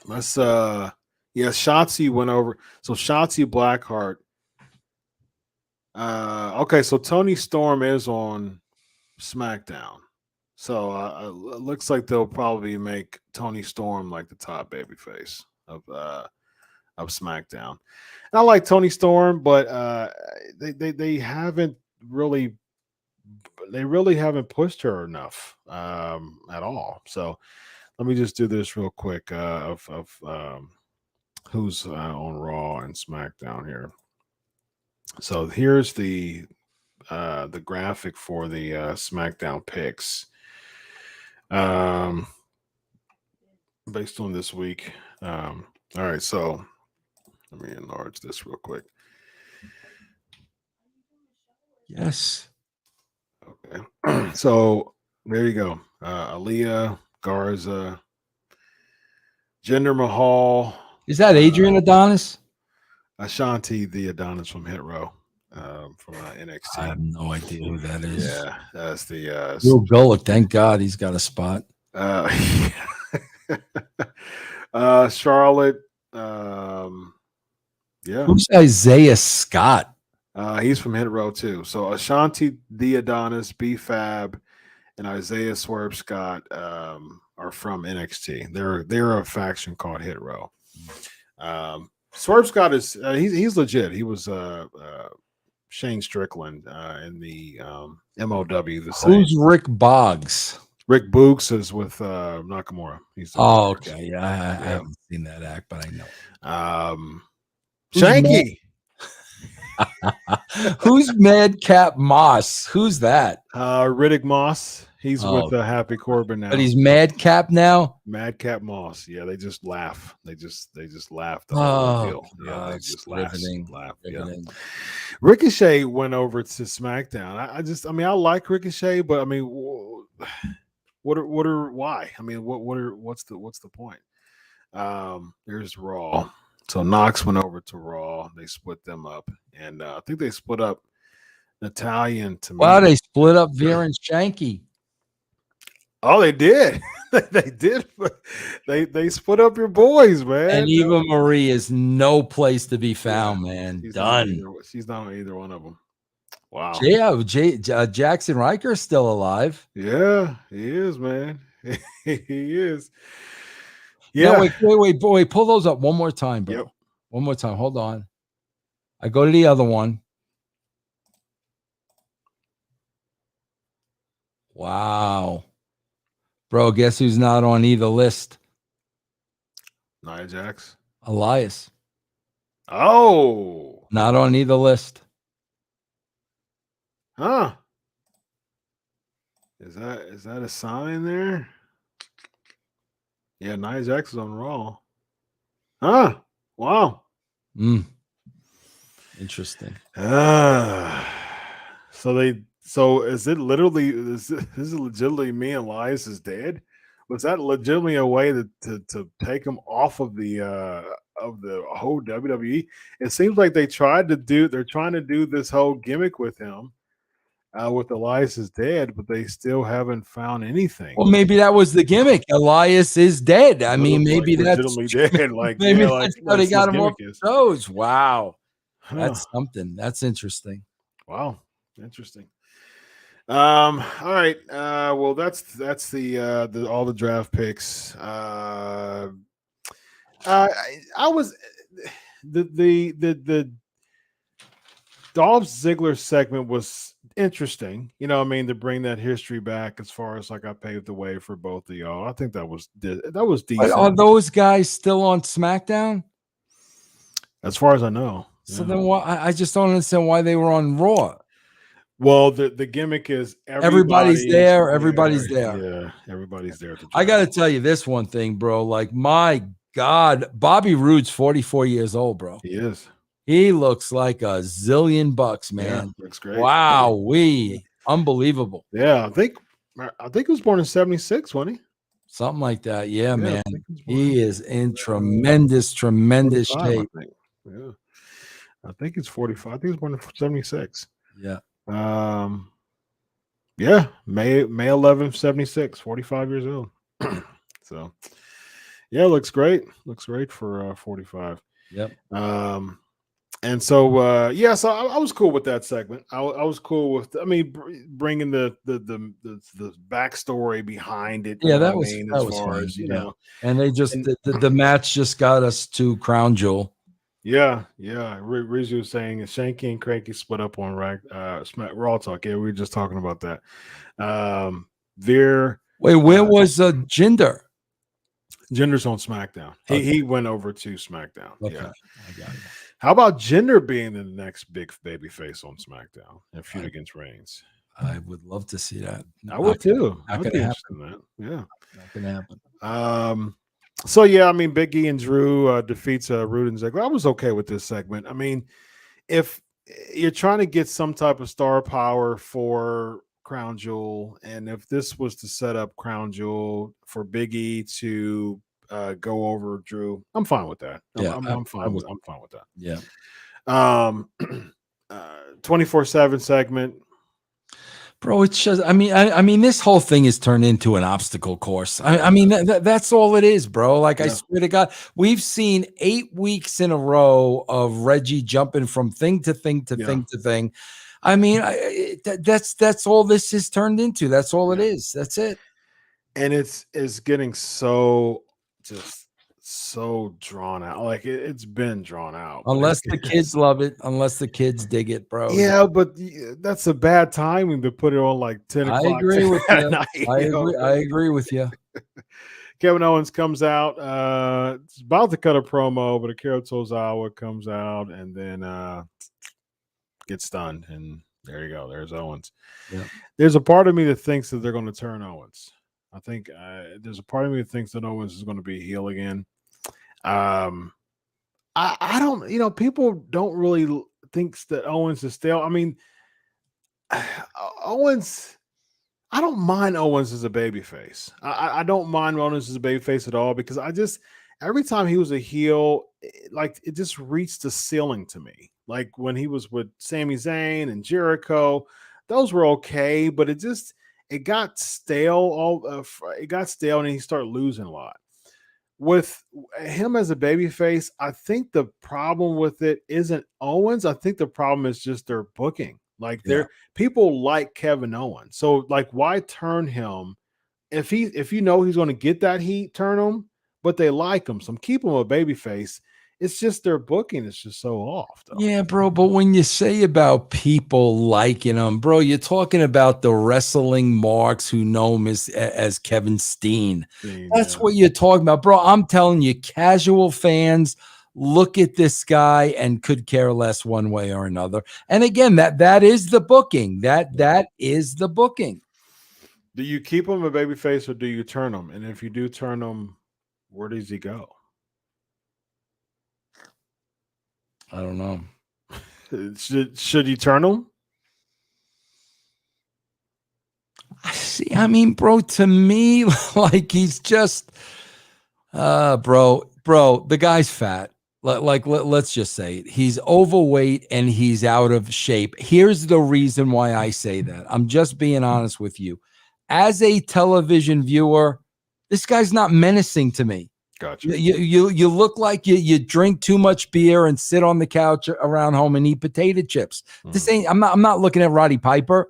[SPEAKER 1] Shotzi went over. So Shotzi Blackheart. Okay, so Tony Storm is on SmackDown. So it looks like they'll probably make Tony Storm like the top babyface of SmackDown. And I like Tony Storm, but they haven't really haven't pushed her enough at all. So let me just do this real quick of who's on Raw and SmackDown here. So here's the graphic for the SmackDown picks based on this week. All right, so let me enlarge this real quick.
[SPEAKER 2] Yes.
[SPEAKER 1] Okay. So there you go. Aaliyah, Garza, Jinder Mahal.
[SPEAKER 2] Is that Adrian Adonis?
[SPEAKER 1] Ashanti, the Adonis from Hit Row, from NXT.
[SPEAKER 2] I have no idea who that is.
[SPEAKER 1] Yeah, that's the
[SPEAKER 2] Will Gullick. Thank God he's got a spot.
[SPEAKER 1] Charlotte.
[SPEAKER 2] Who's Isaiah Scott?
[SPEAKER 1] He's from Hit Row too. So Ashanti, the Adonis, B-Fab, and Isaiah Swerve Scott are from NXT. They're a faction called Hit Row. Swerve Scott is he's legit. He was Shane Strickland in the MOW. The same.
[SPEAKER 2] Who's Rick Boggs?
[SPEAKER 1] Rick Books is with Nakamura. He's
[SPEAKER 2] okay. Yeah, I haven't seen that act, but I know.
[SPEAKER 1] Shanky.
[SPEAKER 2] Who's Madcap Moss? Who's that?
[SPEAKER 1] Riddick Moss. He's with Happy Corbin now.
[SPEAKER 2] But he's Madcap now?
[SPEAKER 1] Madcap Moss. Yeah, they just laugh. They just laugh the
[SPEAKER 2] whole
[SPEAKER 1] deal. Yeah, they just laugh. Yeah.
[SPEAKER 2] Ricochet
[SPEAKER 1] went over to SmackDown. I like Ricochet, but I mean, why? I mean, what's the point? There's Raw. So Knox went over to Raw. They split them up, and I think they split up Natalya and Tamina.
[SPEAKER 2] Wow, they split up Veer and Shanky.
[SPEAKER 1] Oh, they did. They did. They split up your boys, man.
[SPEAKER 2] And Eva Marie is no place to be found, man.
[SPEAKER 1] She's
[SPEAKER 2] Done.
[SPEAKER 1] She's not on either one of them. Wow.
[SPEAKER 2] Jackson Riker's still alive.
[SPEAKER 1] Yeah, he is, man. He is.
[SPEAKER 2] Yeah.
[SPEAKER 1] Yeah.
[SPEAKER 2] No, wait, boy. Pull those up one more time, bro.
[SPEAKER 1] Yep.
[SPEAKER 2] One more time. Hold on. I go to the other one. Wow. Bro, guess who's not on either list?
[SPEAKER 1] Nia Jax.
[SPEAKER 2] Elias.
[SPEAKER 1] Oh.
[SPEAKER 2] Not on either list.
[SPEAKER 1] Huh. Is that a sign there? Yeah, Nia Jax is on Raw. Huh. Wow.
[SPEAKER 2] Interesting.
[SPEAKER 1] So is it literally is it legitimately me and Elias is dead? Was that legitimately a way to take him off of the whole WWE? It seems like they're trying to do this whole gimmick with him. With Elias is dead, but they still haven't found anything.
[SPEAKER 2] Well, maybe that was the gimmick. Elias is dead. I mean, maybe
[SPEAKER 1] like,
[SPEAKER 2] that's
[SPEAKER 1] legitimately dead. Like
[SPEAKER 2] maybe
[SPEAKER 1] yeah,
[SPEAKER 2] that's how they got him off
[SPEAKER 1] is.
[SPEAKER 2] shows. Wow, that's
[SPEAKER 1] Huh.
[SPEAKER 2] something. That's interesting.
[SPEAKER 1] Wow, interesting. All right. Well, that's the all the draft picks. I was the Dolph Ziggler segment was interesting. You know what I mean, to bring that history back as far as like I paved the way for both of y'all. I think that was decent.
[SPEAKER 2] But are those guys still on SmackDown?
[SPEAKER 1] As far as I know.
[SPEAKER 2] So then why? I just don't understand why they were on Raw.
[SPEAKER 1] Well, the gimmick is
[SPEAKER 2] everybody's there. Everybody's there.
[SPEAKER 1] Yeah, everybody's there.
[SPEAKER 2] I got to tell you this one thing, bro. Like, my God, Bobby Roode's 44 years old, bro.
[SPEAKER 1] He is.
[SPEAKER 2] He looks like a zillion bucks, man.
[SPEAKER 1] Yeah, looks great.
[SPEAKER 2] Wow, unbelievable.
[SPEAKER 1] Yeah, I think he was born in 76, wasn't he?
[SPEAKER 2] Something like that. Yeah, man. He is in tremendous shape.
[SPEAKER 1] I think. Yeah. I think he's 45. I think he was born in 76.
[SPEAKER 2] Yeah.
[SPEAKER 1] Yeah, May 11th, 76, 45 years old. So yeah, looks great. Looks great for 45.
[SPEAKER 2] Yep.
[SPEAKER 1] And so yeah, so I was cool with that segment. I was cool with, I mean, bringing the backstory behind it.
[SPEAKER 2] Yeah, that was fun,
[SPEAKER 1] as you know.
[SPEAKER 2] And they just the match just got us to Crown Jewel.
[SPEAKER 1] Yeah. Rizzo was saying Shanky and Cranky split up on Raw Talk. Yeah, we were just talking about that.
[SPEAKER 2] Wait, where was Jinder?
[SPEAKER 1] Jinder's on SmackDown. He went over to SmackDown.
[SPEAKER 2] Okay.
[SPEAKER 1] Yeah.
[SPEAKER 2] I got it.
[SPEAKER 1] How about Jinder being the next big baby face on SmackDown and feud against Reigns?
[SPEAKER 2] I would love to see that.
[SPEAKER 1] I would too.
[SPEAKER 2] Not gonna happen.
[SPEAKER 1] Yeah.
[SPEAKER 2] Not gonna
[SPEAKER 1] happen. So yeah, I mean, Big E and Drew defeats Rude and Ziggler. I was okay with this segment. I mean, if you're trying to get some type of star power for Crown Jewel, and if this was to set up Crown Jewel for Big E to go over Drew, I'm fine with that. I'm fine with that.
[SPEAKER 2] Yeah.
[SPEAKER 1] 24/7 segment.
[SPEAKER 2] Bro, it's just, I mean, this whole thing is turned into an obstacle course. I mean, that's all it is, bro. Like, yeah. I swear to God, we've seen 8 weeks in a row of Reggie jumping from thing to thing to thing to thing. I mean, that's all this is turned into. That's all it is. That's it.
[SPEAKER 1] And it's getting so drawn out. Like it's been drawn out.
[SPEAKER 2] Unless the kids love it, unless the kids dig it, bro.
[SPEAKER 1] Yeah, but that's a bad timing to put it on like 10 o'clock.
[SPEAKER 2] I agree with you. I agree with you.
[SPEAKER 1] Kevin Owens comes out. It's about to cut a promo, but Akira Tozawa comes out and then gets stunned. And there you go. There's Owens.
[SPEAKER 2] Yeah.
[SPEAKER 1] There's a part of me that thinks that they're going to turn Owens. I think there's a part of me that thinks that Owens is going to be heel again. I don't, people don't really think that Owens is stale. I mean, Owens, I don't mind Owens as a babyface. I don't mind Owens as a babyface at all because every time he was a heel, it just reached the ceiling to me. Like when he was with Sami Zayn and Jericho, those were okay, but it it got stale. It got stale, and he started losing a lot. With him as a babyface, I think the problem with it isn't Owens. I think the problem is just their booking. Like
[SPEAKER 2] Yeah.
[SPEAKER 1] people like Kevin Owens, so like why turn him if you know he's going to get that heat, turn him. But they like him, so keep him a babyface. It's just their booking is just so off, though.
[SPEAKER 2] Yeah, bro. But when you say about people liking him, bro, you're talking about the wrestling marks who know him as Kevin Steen. That's what you're talking about, bro. I'm telling you, casual fans look at this guy and could care less one way or another. And again, that is the booking. That is the booking.
[SPEAKER 1] Do you keep him a babyface or do you turn him? And if you do turn him, where does he go?
[SPEAKER 2] I don't know.
[SPEAKER 1] Should you turn him?
[SPEAKER 2] See, I mean, bro, to me, like he's just, bro, the guy's fat. Let's just say it. He's overweight and he's out of shape. Here's the reason why I say that. I'm just being honest with you. As a television viewer, this guy's not menacing to me.
[SPEAKER 1] Gotcha.
[SPEAKER 2] You look like you drink too much beer and sit on the couch around home and eat potato chips. This ain't. I'm not looking at Roddy Piper.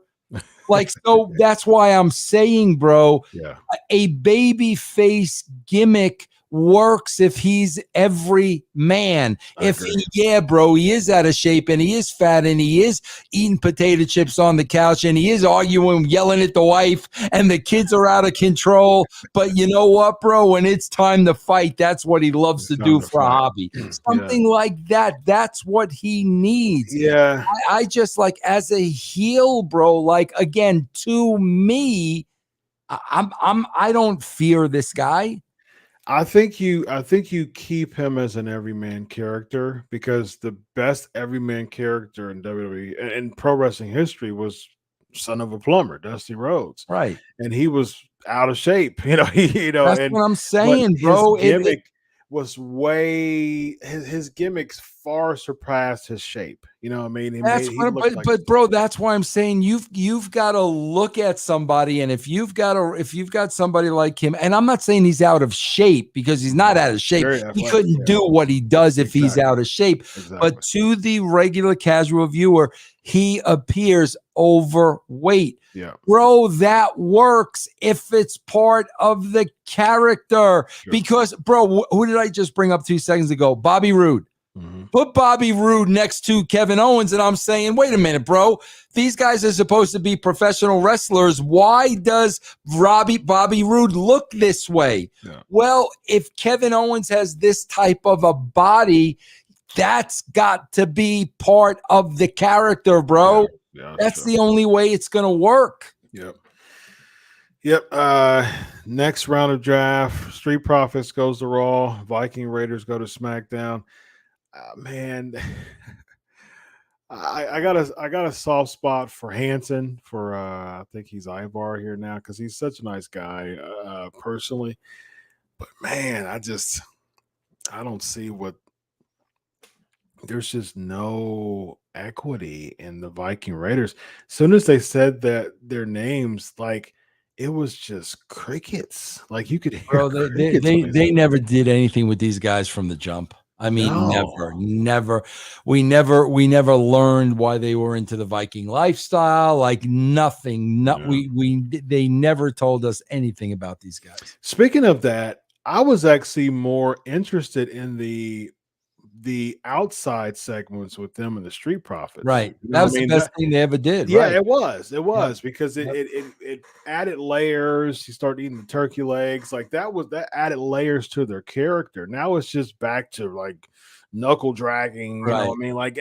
[SPEAKER 2] Like, so that's why I'm saying, bro, a baby face gimmick works if he's every man. Bro, he is out of shape and he is fat and he is eating potato chips on the couch and he is arguing, yelling at the wife and the kids are out of control. But you know what, bro? When it's time to fight, that's what he loves to do for a hobby. Something like that. That's what he needs.
[SPEAKER 1] Yeah.
[SPEAKER 2] I just like as a heel, bro, like again, to me, I don't fear this guy.
[SPEAKER 1] I think you keep him as an everyman character because the best everyman character in WWE and pro wrestling history was son of a plumber, Dusty Rhodes.
[SPEAKER 2] Right.
[SPEAKER 1] And he was out of shape,
[SPEAKER 2] That's what I'm saying, bro.
[SPEAKER 1] His gimmick was his gimmicks far surpassed his shape. You know what I mean?
[SPEAKER 2] But bro, that's why I'm saying you've got to look at somebody, and if you've got somebody like him, and I'm not saying he's out of shape because he's not out of shape. He couldn't do what he does if he's out of shape. But to the regular casual viewer, he appears overweight.
[SPEAKER 1] Yeah.
[SPEAKER 2] Bro, that works if it's part of the character. Sure. Because, bro, who did I just bring up 2 seconds ago? Bobby Roode. Mm-hmm. Put Bobby Roode next to Kevin Owens, and I'm saying, wait a minute, bro. These guys are supposed to be professional wrestlers. Why does Bobby Roode look this way? Yeah. Well, if Kevin Owens has this type of a body, that's got to be part of the character, bro. Yeah, that's the only way it's going to work.
[SPEAKER 1] Yep. Next round of draft, Street Profits goes to Raw, Viking Raiders go to SmackDown. Man, I got a soft spot for Hanson for I think he's Ivar here now because he's such a nice guy personally. But man, I don't see what. There's just no equity in the Viking Raiders. As soon as they said that their names, like it was just crickets. Like you could hear.
[SPEAKER 2] Bro, they never did anything with these guys from the jump. I mean, never. We never learned why they were into the Viking lifestyle. Like nothing. They never told us anything about these guys.
[SPEAKER 1] Speaking of that, I was actually more interested in the outside segments with them and the Street Profits.
[SPEAKER 2] Right. That was the best thing they ever did.
[SPEAKER 1] Yeah,
[SPEAKER 2] right.
[SPEAKER 1] It was because it added layers. You start eating the turkey legs. Like that added layers to their character. Now it's just back to like knuckle dragging. You know what I mean? Like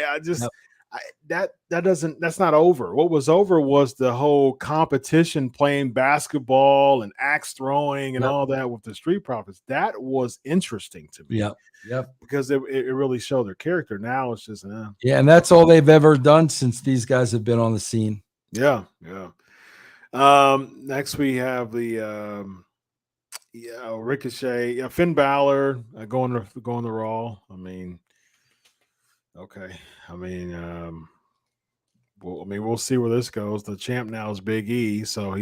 [SPEAKER 1] that's not over. What was over was the whole competition playing basketball and axe throwing and all that with the Street Profits. That was interesting to me.
[SPEAKER 2] Yep.
[SPEAKER 1] Because it really showed their character. Now it's just
[SPEAKER 2] and that's all they've ever done since these guys have been on the scene.
[SPEAKER 1] Yeah. Next we have the Ricochet, Finn Balor going to Raw. I mean, okay. I mean, I mean, we'll see where this goes. The champ now is Big E, so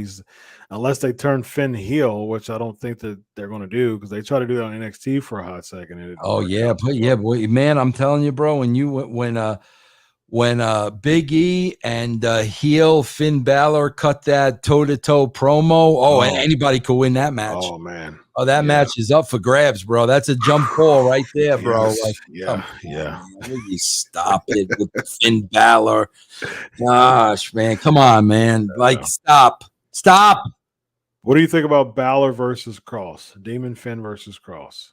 [SPEAKER 1] unless they turn Finn heel, which I don't think that they're going to do because they tried to do that on NXT for a hot second. And it didn't work out.
[SPEAKER 2] But boy, man, I'm telling you, bro, when Big E and heel Finn Balor cut that toe-to-toe promo, and anybody could win that match.
[SPEAKER 1] Oh, man.
[SPEAKER 2] Oh, that match is up for grabs, bro. That's a jump ball right there, bro.
[SPEAKER 1] Yes.
[SPEAKER 2] Will you stop it with the Finn Balor? Gosh, man. Come on, man. Stop.
[SPEAKER 1] What do you think about Balor versus Cross? Demon Finn versus Cross?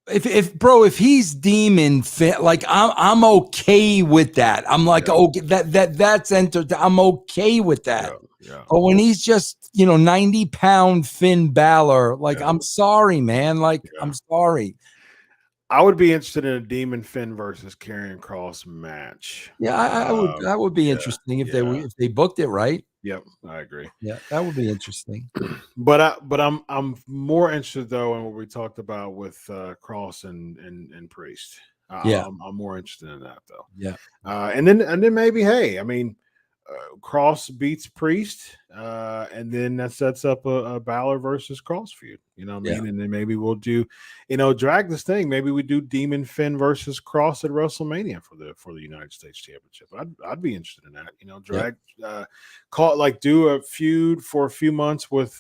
[SPEAKER 2] If he's Demon Finn, I'm okay with that. I'm okay, that's entered. I'm okay with that.
[SPEAKER 1] Yeah.
[SPEAKER 2] But when he's just 90-pound Finn Balor, I'm sorry, man. I'm sorry.
[SPEAKER 1] I would be interested in a Demon Finn versus Karrion Kross match.
[SPEAKER 2] Yeah, I would. That would be interesting if they booked it right.
[SPEAKER 1] Yep, I agree.
[SPEAKER 2] Yeah, that would be interesting.
[SPEAKER 1] But I'm more interested though in what we talked about with Kross and Priest. I'm more interested in that though.
[SPEAKER 2] Yeah,
[SPEAKER 1] and then maybe I mean, Kross beats Priest, and then that sets up a Balor versus Kross feud. You know what I mean? And then maybe we'll do, drag this thing. Maybe we do Demon Finn versus Kross at WrestleMania for the United States Championship. I'd be interested in that. Drag, do a feud for a few months with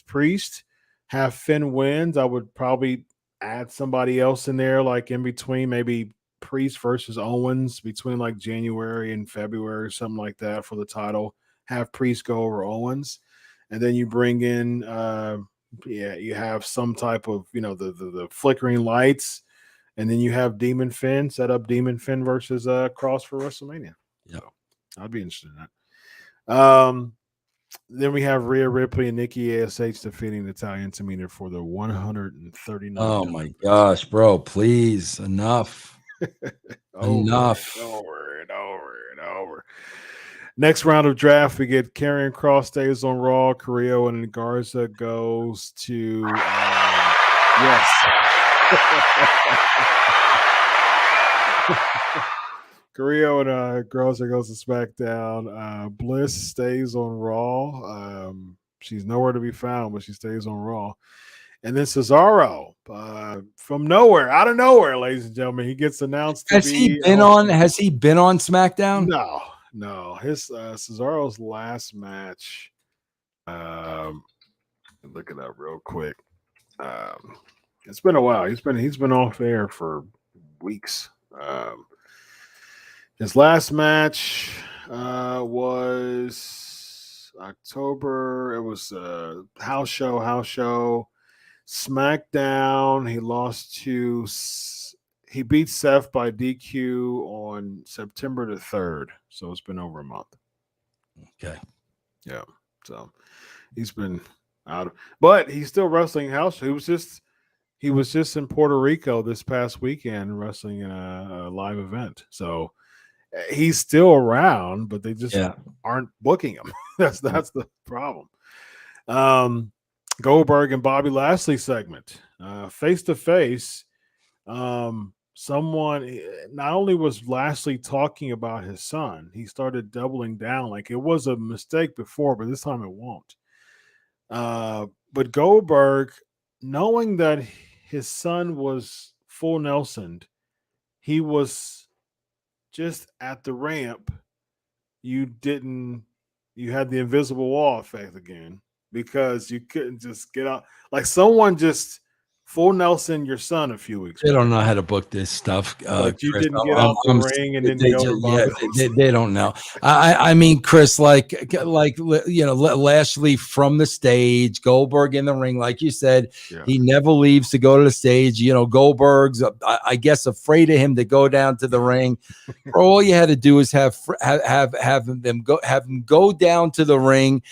[SPEAKER 1] Priest. Have Finn wins. I would probably add somebody else in there, in between, maybe Priest versus Owens between January and February or something like that for the title. Have Priest go over Owens, and then you bring in you have some type of the flickering lights, and then you have Demon Finn set up Demon Finn versus Kross for WrestleMania.
[SPEAKER 2] Yeah,
[SPEAKER 1] so I'd be interested in that. Then we have Rhea Ripley and Nikki ASH defeating Natalia and Tamina for the 139.
[SPEAKER 2] Oh my gosh, bro! Please, enough. Enough.
[SPEAKER 1] Over and over. Next round of draft, we get Karrion Kross stays on Raw. Carrillo and Garza goes to yes. Carrillo and Garza goes to SmackDown. Bliss stays on Raw. She's nowhere to be found, but she stays on Raw. And then Cesaro, from nowhere, out of nowhere, ladies and gentlemen, he gets announced.
[SPEAKER 2] Has he been on SmackDown?
[SPEAKER 1] No. His Cesaro's last match. Look it up real quick. It's been a while. He's been off air for weeks. His last match was October. It was house show. SmackDown, he beat Seth by DQ on September the 3rd. So it's been over a month.
[SPEAKER 2] Okay.
[SPEAKER 1] Yeah. So he's been out, but he's still wrestling house. He was just in Puerto Rico this past weekend wrestling in a live event. So he's still around, but they just aren't booking him. That's the problem. Goldberg and Bobby Lashley segment, face to face. Someone, not only was Lashley talking about his son, he started doubling down like it was a mistake before, but this time it won't. But Goldberg, knowing that his son was full Nelson, he was just at the ramp. You had the invisible wall effect again. Because you couldn't just get out. Like someone just full Nelson your son a few weeks ago.
[SPEAKER 2] They don't know how to book this stuff.
[SPEAKER 1] Like you didn't get out the ring and then
[SPEAKER 2] they don't know. I mean, Chris, Lashley from the stage, Goldberg in the ring, like you said, he never leaves to go to the stage. Goldberg's, I guess, afraid of him to go down to the ring. Bro, all you had to do is have him go down to the ring.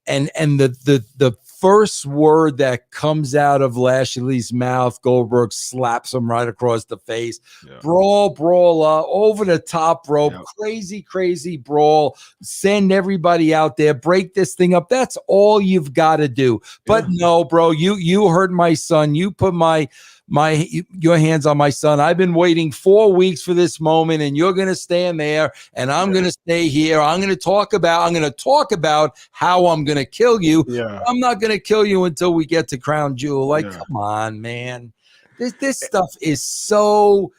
[SPEAKER 2] And the first word that comes out of Lashley's mouth, Goldberg slaps him right across the face. Yeah. Brawler, over the top rope, crazy brawl. Send everybody out there, break this thing up. That's all you've got to do. But no, bro, you hurt my son. You put your hands on my son. I've been waiting 4 weeks for this moment, and you're going to stand there, and I'm going to stay here. I'm going to talk about how I'm going to kill you. Yeah. I'm not going to kill you until we get to Crown Jewel. Like, come on, man. This stuff is so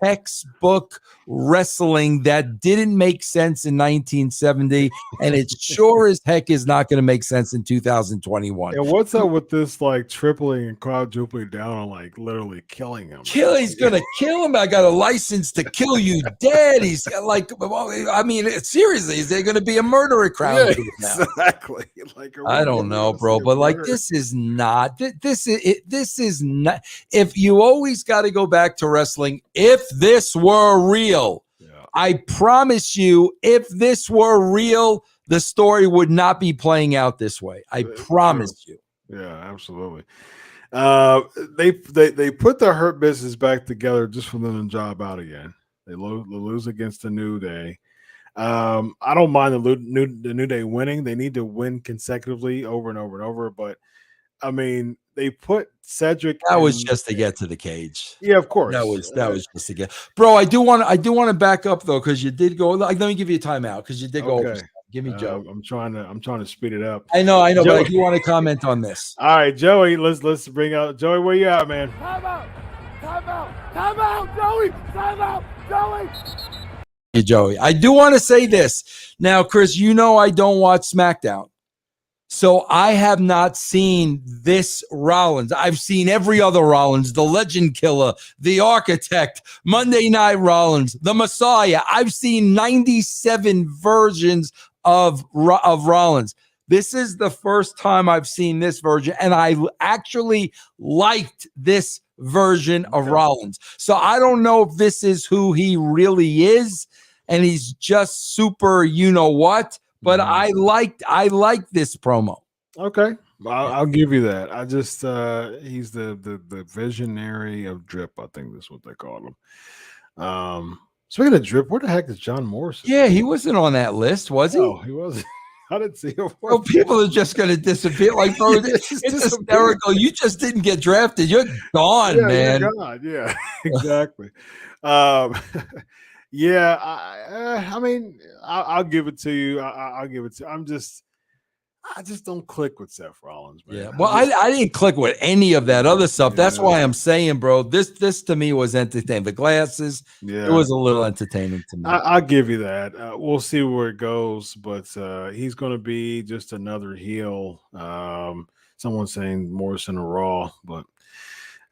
[SPEAKER 2] textbook wrestling that didn't make sense in 1970, and it sure as heck is not going to make sense in 2021.
[SPEAKER 1] And what's up with this like tripling and quadrupling down on like literally killing him?
[SPEAKER 2] He's going to kill him. I got a license to kill you dead. He's like, I mean, seriously, is there going to be a murder at Crown Jewel now?
[SPEAKER 1] Exactly. Like,
[SPEAKER 2] I don't know, bro, but like this is not. This is not. If you always got to go back to wrestling, if this were real. I promise you, if this were real, the story would not be playing out this way. I promise you.
[SPEAKER 1] Yeah, absolutely. They put the Hurt Business back together just for them to job out again. They lose against the New Day. I don't mind the New Day winning. They need to win consecutively over and over and over. But I mean, they put Cedric.
[SPEAKER 2] That was just to get to the cage.
[SPEAKER 1] Yeah, of course.
[SPEAKER 2] That was just to get. Bro, I do want to back up though, because you did go. Like, let me give you a timeout because you did go. Over. Give me Joe.
[SPEAKER 1] I'm trying to speed it up.
[SPEAKER 2] I know, Joey. But I do want to comment on this.
[SPEAKER 1] All right, Joey. Let's bring out Joey. Where you at, man?
[SPEAKER 3] Time out, Joey.
[SPEAKER 2] Hey, Joey. I do want to say this now, Chris. You know I don't watch SmackDown. So I have not seen this Rollins. I've seen every other Rollins, the Legend Killer, the Architect, Monday Night Rollins, the Messiah. I've seen 97 versions of Rollins. This is the first time I've seen this version, and I actually liked this version of Rollins. So I don't know if this is who he really is, and he's just super you-know-what. But I liked this promo.
[SPEAKER 1] Okay, I'll give you that. I just he's the visionary of Drip. I think that's what they call him. Speaking of Drip, where the heck is John Morrison?
[SPEAKER 2] Yeah, he wasn't on that list, was he?
[SPEAKER 1] No, he wasn't. I didn't see him.
[SPEAKER 2] Well, people are just going to disappear. Like, bro, it's hysterical. You just didn't get drafted. You're gone, man.
[SPEAKER 1] You're gone. Yeah, exactly. Yeah, I mean, I'll give it to you. I'll give it to you. I just don't click with Seth Rollins, man.
[SPEAKER 2] Yeah, well, I didn't click with any of that other stuff. That's why I'm saying, bro, this to me was entertaining. The glasses, it was a little entertaining to me.
[SPEAKER 1] I'll give you that. We'll see where it goes, but he's going to be just another heel. Someone's saying Morrison or Raw, but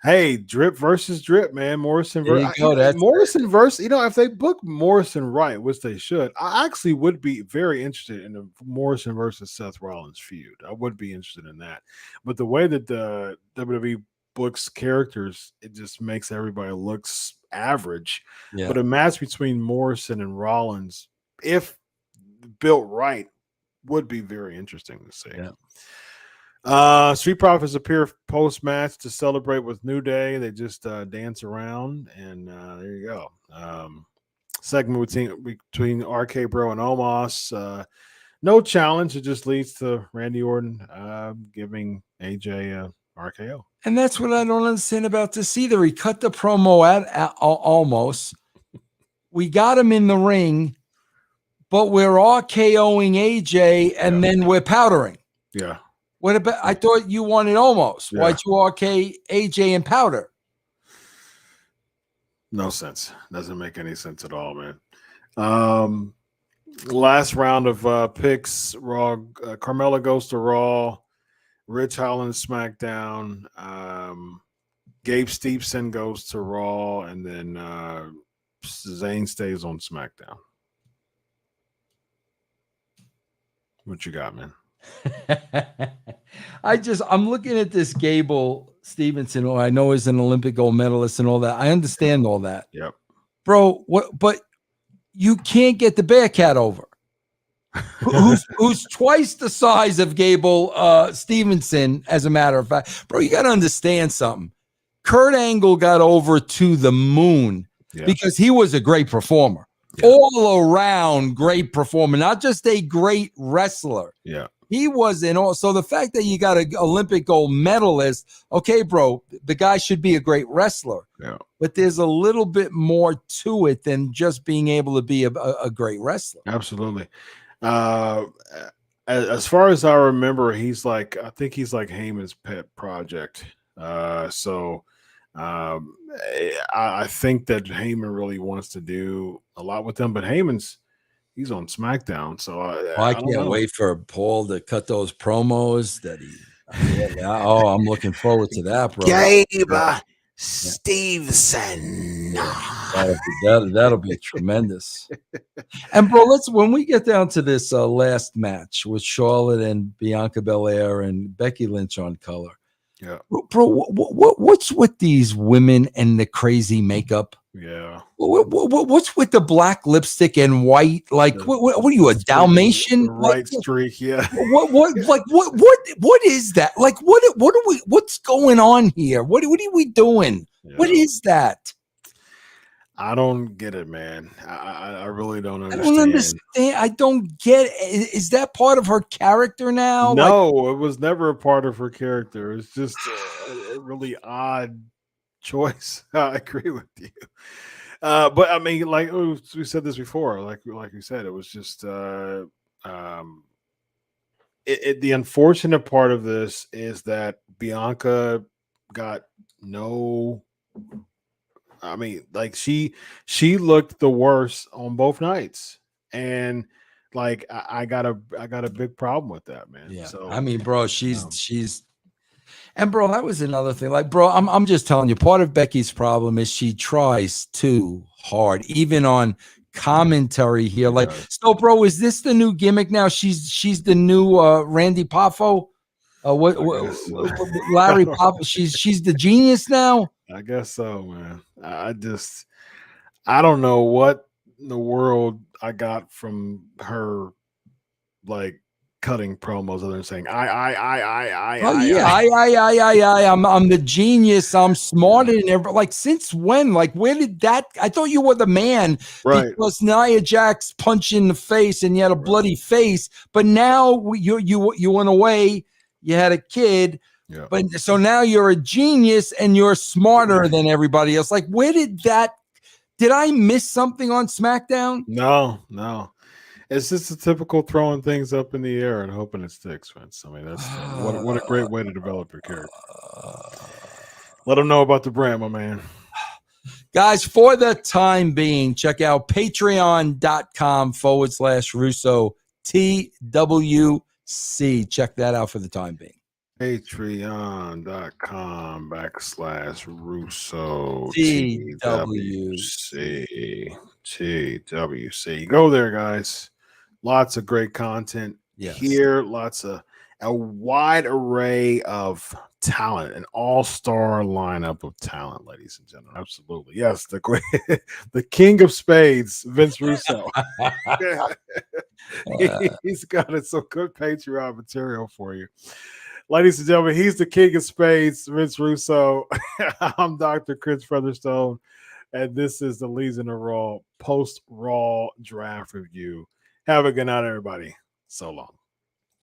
[SPEAKER 1] hey, Drip versus Drip, man. Morrison versus Morrison versus. You know, if they book Morrison right, which they should, I actually would be very interested in the Morrison versus Seth Rollins feud. I would be interested in that. But the way that the WWE books characters, it just makes everybody looks average. Yeah. But a match between Morrison and Rollins, if built right, would be very interesting to see. Yeah. Street Profits appear post-match to celebrate with New Day. They just dance around, and there you go. Segment between RK Bro and Omos. No challenge. It just leads to Randy Orton giving AJ RKO.
[SPEAKER 2] And that's what I don't understand about this either. He cut the promo at almost. We got him in the ring, but we're RKOing AJ, and then we're powdering.
[SPEAKER 1] Yeah.
[SPEAKER 2] What about? I thought you wanted almost. Yeah. Why'd you RK AJ and powder?
[SPEAKER 1] No sense. Doesn't make any sense at all, man. Last round of picks. Raw. Carmella goes to Raw. Rich Holland SmackDown. Gabe Stevenson goes to Raw, and then Zayn stays on SmackDown. What you got, man?
[SPEAKER 2] I'm looking at this Gable Stevenson, who I know is an Olympic gold medalist and all that. I understand all that.
[SPEAKER 1] Yep.
[SPEAKER 2] Bro, but you can't get the Bearcat over. who's twice the size of Gable Stevenson, as a matter of fact. Bro, you got to understand something. Kurt Angle got over to the moon because he was a great performer. All around great performer, not just a great wrestler.
[SPEAKER 1] Yeah.
[SPEAKER 2] He was in all. So the fact that you got an Olympic gold medalist, okay, bro, the guy should be a great wrestler.
[SPEAKER 1] Yeah.
[SPEAKER 2] But there's a little bit more to it than just being able to be a great wrestler.
[SPEAKER 1] Absolutely. As far as I remember, I think he's like Heyman's pet project. I think that Heyman really wants to do a lot with them, but he's on SmackDown, so
[SPEAKER 2] I can't wait for Paul to cut those promos that he. I'm looking forward to that, bro.
[SPEAKER 1] Gabe Stevenson.
[SPEAKER 2] That'll be tremendous. And bro, when we get down to this last match with Charlotte and Bianca Belair and Becky Lynch on color.
[SPEAKER 1] Yeah,
[SPEAKER 2] bro, what's with these women and the crazy makeup?
[SPEAKER 1] Yeah,
[SPEAKER 2] what's with the black lipstick and white? Like, what are you, a Dalmatian?
[SPEAKER 1] Right streak, yeah.
[SPEAKER 2] What is that? Like, what's going on here? What are we doing? Yeah. What is that?
[SPEAKER 1] I don't get it, man. I really don't understand.
[SPEAKER 2] I don't understand. I don't get it. Is that part of her character now?
[SPEAKER 1] No, it was never a part of her character. It's just a really odd choice. I agree with you. But I mean, like we said this before, like we said, it was just the unfortunate part of this is that Bianca got no. I mean, like she looked the worst on both nights, and like I got a big problem with that, man.
[SPEAKER 2] Yeah,
[SPEAKER 1] so
[SPEAKER 2] I mean, bro, she's, and bro, that was another thing. Like, bro, I'm just telling you, part of Becky's problem is she tries too hard, even on commentary here. Like, so, bro, is this the new gimmick now? She's the new Randy Poffo. Larry Poffo? She's the genius now.
[SPEAKER 1] I guess so, man. I don't know what in the world I got from her, like cutting promos other than saying
[SPEAKER 2] I'm the genius. I'm smarter than everybody. Like, since when? Like, where did that? I thought you were the man,
[SPEAKER 1] right?
[SPEAKER 2] Because Nia Jax punched you in the face and you had a bloody face, but now you went away. You had a kid.
[SPEAKER 1] Yeah.
[SPEAKER 2] But so now you're a genius and you're smarter than everybody else. Like, where did that? Did I miss something on SmackDown?
[SPEAKER 1] No. It's just a typical throwing things up in the air and hoping it sticks, Vince. I mean, that's what a great way to develop your character. Let them know about the brand, my man.
[SPEAKER 2] Guys, for the time being, check out patreon.com/Russo TWC. Check that out for the time being.
[SPEAKER 1] Patreon.com/Russo TWC. Go there, guys. Lots of great content here. Lots of a wide array of talent, an all-star lineup of talent, ladies and gentlemen. Absolutely. Yes, the king of spades, Vince Russo. He's got some good Patreon material for you. Ladies and gentlemen, he's the king of spades, Vince Russo. I'm Dr. Chris Featherstone, and this is the Legion of Raw post-Raw draft review. Have a good night, everybody. So long.